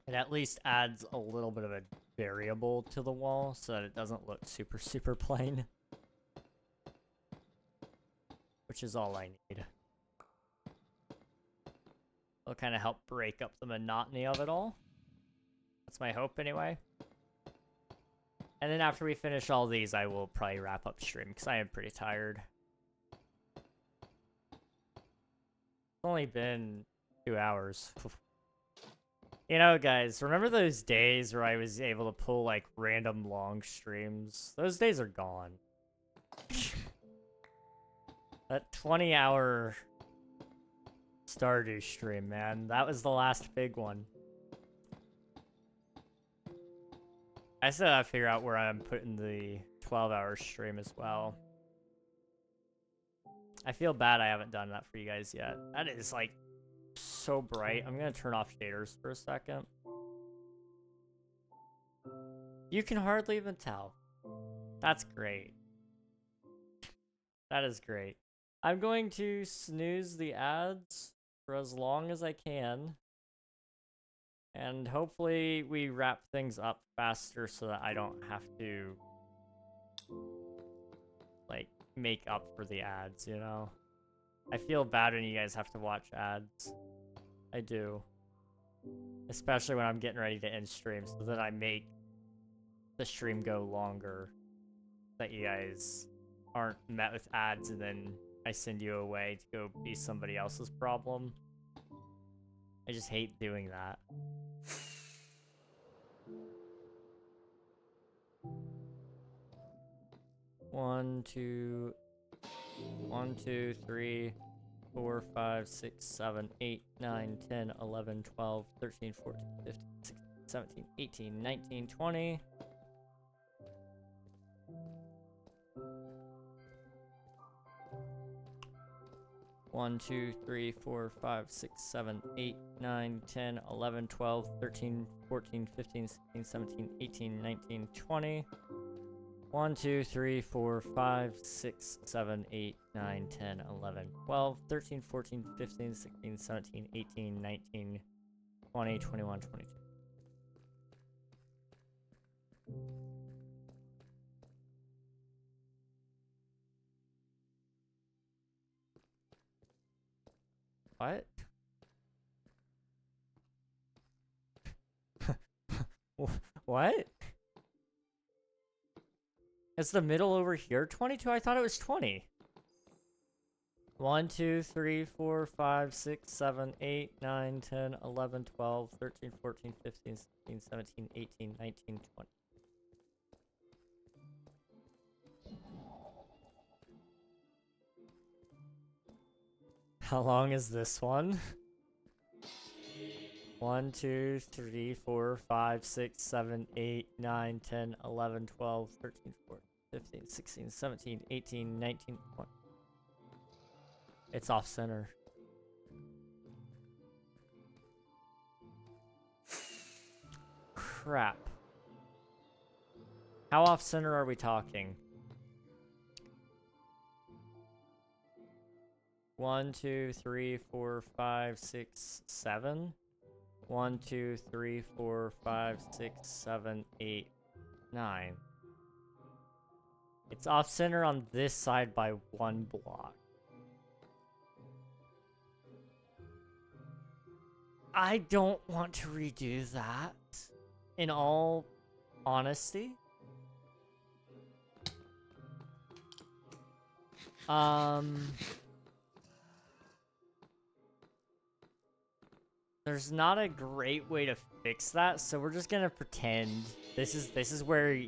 It at least adds a little bit of a variable to the wall so that it doesn't look super, super plain. Which is all I need. It'll kind of help break up the monotony of it all. That's my hope anyway. And then after we finish all these, I will probably wrap up stream because I am pretty tired. It's only been 2 hours. You know, guys, remember those days where I was able to pull, like, random long streams? Those days are gone. That 20-hour Stardew stream, man. That was the last big one. I still gotta figure out where I'm putting the 12-hour stream as well. I feel bad I haven't done that for you guys yet. That is, like, so bright. I'm gonna turn off shaders for a second. You can hardly even tell. That's great. That is great. I'm going to snooze the ads for as long as I can. And hopefully we wrap things up faster so that I don't have to, like, make up for the ads, you know? I feel bad when you guys have to watch ads. I do. Especially when I'm getting ready to end stream so that I make the stream go longer. That you guys aren't met with ads and then I send you away to go be somebody else's problem. I just hate doing that. One, two, 3, 4, 5, 6, 7, 8, 9, 10, 11, 12, 13, 14, 15, 16, 17, 18, 19, 20. One, 2, 3, 4, 5, 6, 7, 8, 9, 10, 11, 12, 13, 14, 15, 16, 17, 18, 19, 20. 1, 2, 3, 4, 5, 6, 7, 8, 9, 10, 11, 12, 13, 14, 15, 16, 17, 18, 19, 20, 21, 22. What? What? Is the middle over here 22? I thought it was 20. 1, 2, 3, 4, 5, 6, 7, 8, 9, 10, 11, 12, 13, 14, 15, 16, 17, 18, 19, 20. How long is this one? 1, 2, 3, 4, 5, 6, 7, 8, 9, 10, 11, 12, 13, 14, 15, 16, 17, 18, 19, 20. It's off center. Crap. How off center are we talking? 1, 2, 3, 4, 5, 6, 7. 1, 2, 3, 4, 5, 6, 7, 8, 9. It's off center on this side by 1 block. I don't want to redo that, in all honesty. There's not a great way to fix that, so we're just gonna pretend this is where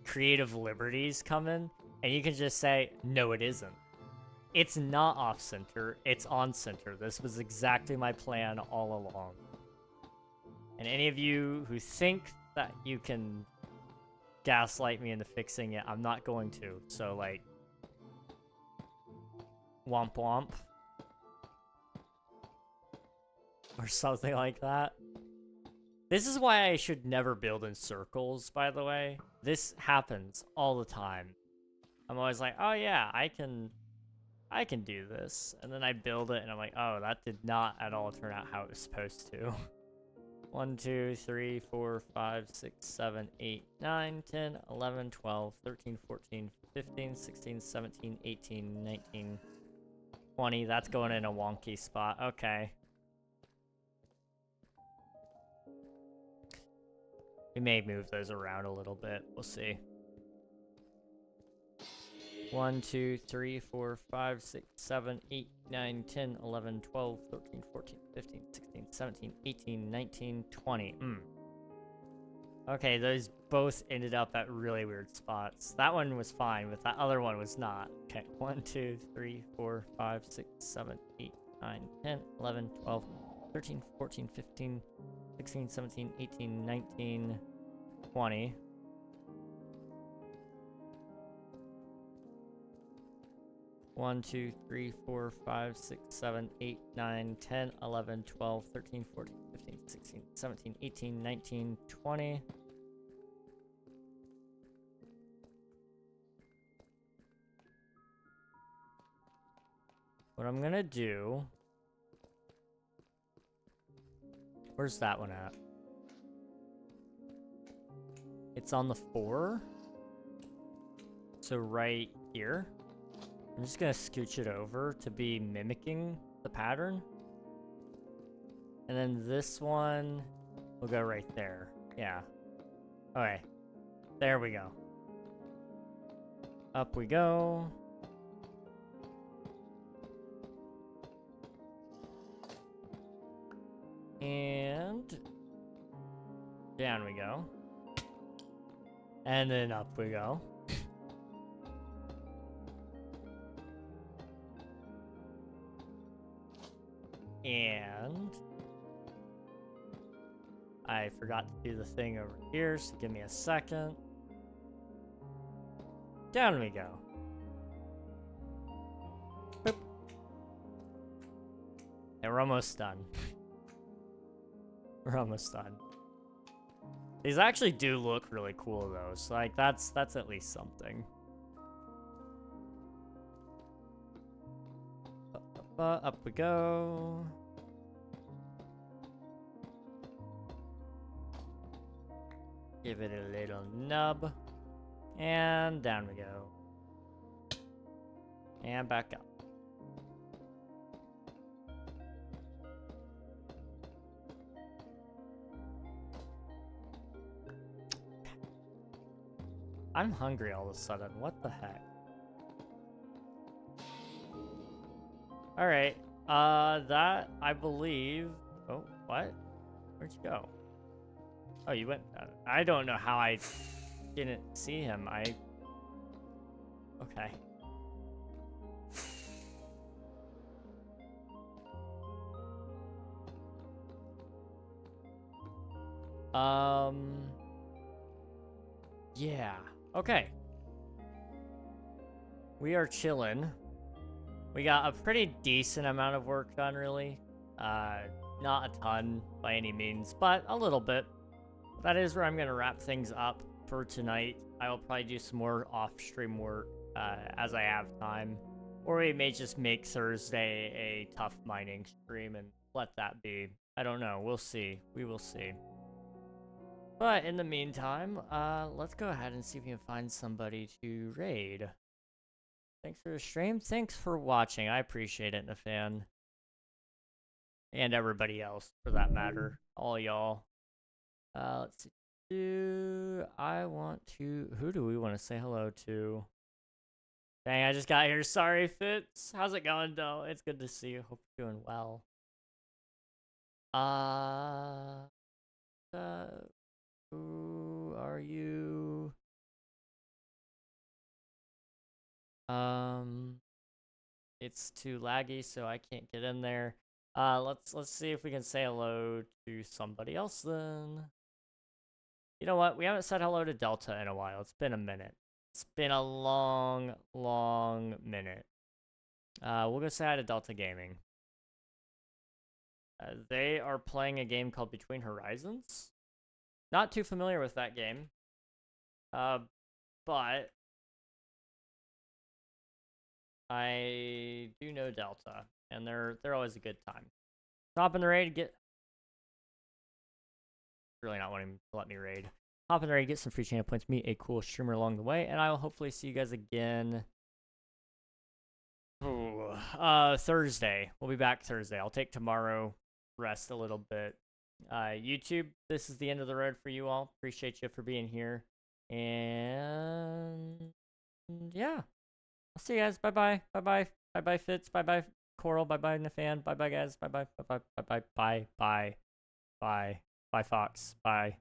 creative liberties come in, and you can just say, no, it isn't. It's not off-center, it's on-center. This was exactly my plan all along. And any of you who think that you can gaslight me into fixing it, I'm not going to. So, like, womp womp. Or something like that. This is why I should never build in circles, by the way. This happens all the time. I'm always like, oh yeah, I can do this. And then I build it and I'm like, oh, that did not at all turn out how it was supposed to. 1, 2, 3, 4, 5, 6, 7, 8, 9, 10, 11, 12, 13, 14, 15, 16, 17, 18, 19, 20. That's going in a wonky spot. Okay. We may move those around a little bit. We'll see. 1, 2, 3, 4, 5, 6, 7, 8, 9, 10, 11, 12, 13, 14, 15, 16, 17, 18, 19, 20. Okay, those both ended up at really weird spots. That one was fine, but that other one was not. Okay, 1, 2, 3, 4, 5, 6, 7, 8, 9, 10, 11, 12, 13, 14, 15, 16, 17, 18, 19, 20. One, 2, 3, 4, 5, 6, 7, 8, 9, 10, 11, 12, 13, 14, 15, 16, 17, 18, 19, 20. What I'm gonna do... Where's that one at? It's on the 4. So right here. I'm just gonna scooch it over to be mimicking the pattern. And then this one will go right there. Yeah. Okay. There we go. Up we go. And down we go. And then up we go. And I forgot to do the thing over here, so give me a second. Down we go. Boop. And we're almost done. We're almost done. These actually do look really cool though, so like that's at least something. Up we go. Give it a little nub. And down we go. And back up. I'm hungry all of a sudden. What the heck? Alright. That, I believe... Oh, what? Where'd you go? Oh, you went... I don't know how I didn't see him. Okay. Yeah. Okay. We are chilling. We got a pretty decent amount of work done, really. Not a ton by any means, but a little bit. That is where I'm going to wrap things up for tonight. I will probably do some more off-stream work as I have time. Or we may just make Thursday a Tuff mining stream and let that be. I don't know. We'll see. We will see. But in the meantime, let's go ahead and see if we can find somebody to raid. Thanks for the stream. Thanks for watching. I appreciate it, Nafan. And everybody else, for that matter. All y'all. Let's see. Who do we want to say hello to? Dang, I just got here. Sorry, Fitz. How's it going, though? It's good to see you. Hope you're doing well. Who are you? It's too laggy, so I can't get in there. Let's see if we can say hello to somebody else then. You know what? We haven't said hello to Delta in a while. It's been a minute. It's been a long, long minute. We'll go say hi to Delta Gaming. They are playing a game called Between Horizons. Not too familiar with that game. But I do know Delta, and they're always a good time. Hop in the raid, get... Really not wanting to let me raid. Hop in the raid, get some free channel points, meet a cool streamer along the way, and I will hopefully see you guys again... Thursday. We'll be back Thursday. I'll take tomorrow, rest a little bit. YouTube, this is the end of the road for you all. Appreciate you for being here. And yeah. I'll see you guys. Bye-bye. Bye-bye. Bye-bye, Fitz. Bye-bye, Coral. Bye-bye, Nafan. Bye-bye, guys. Bye-bye. Bye-bye. Bye-bye. Bye. Bye. Bye. Bye, Fox. Bye.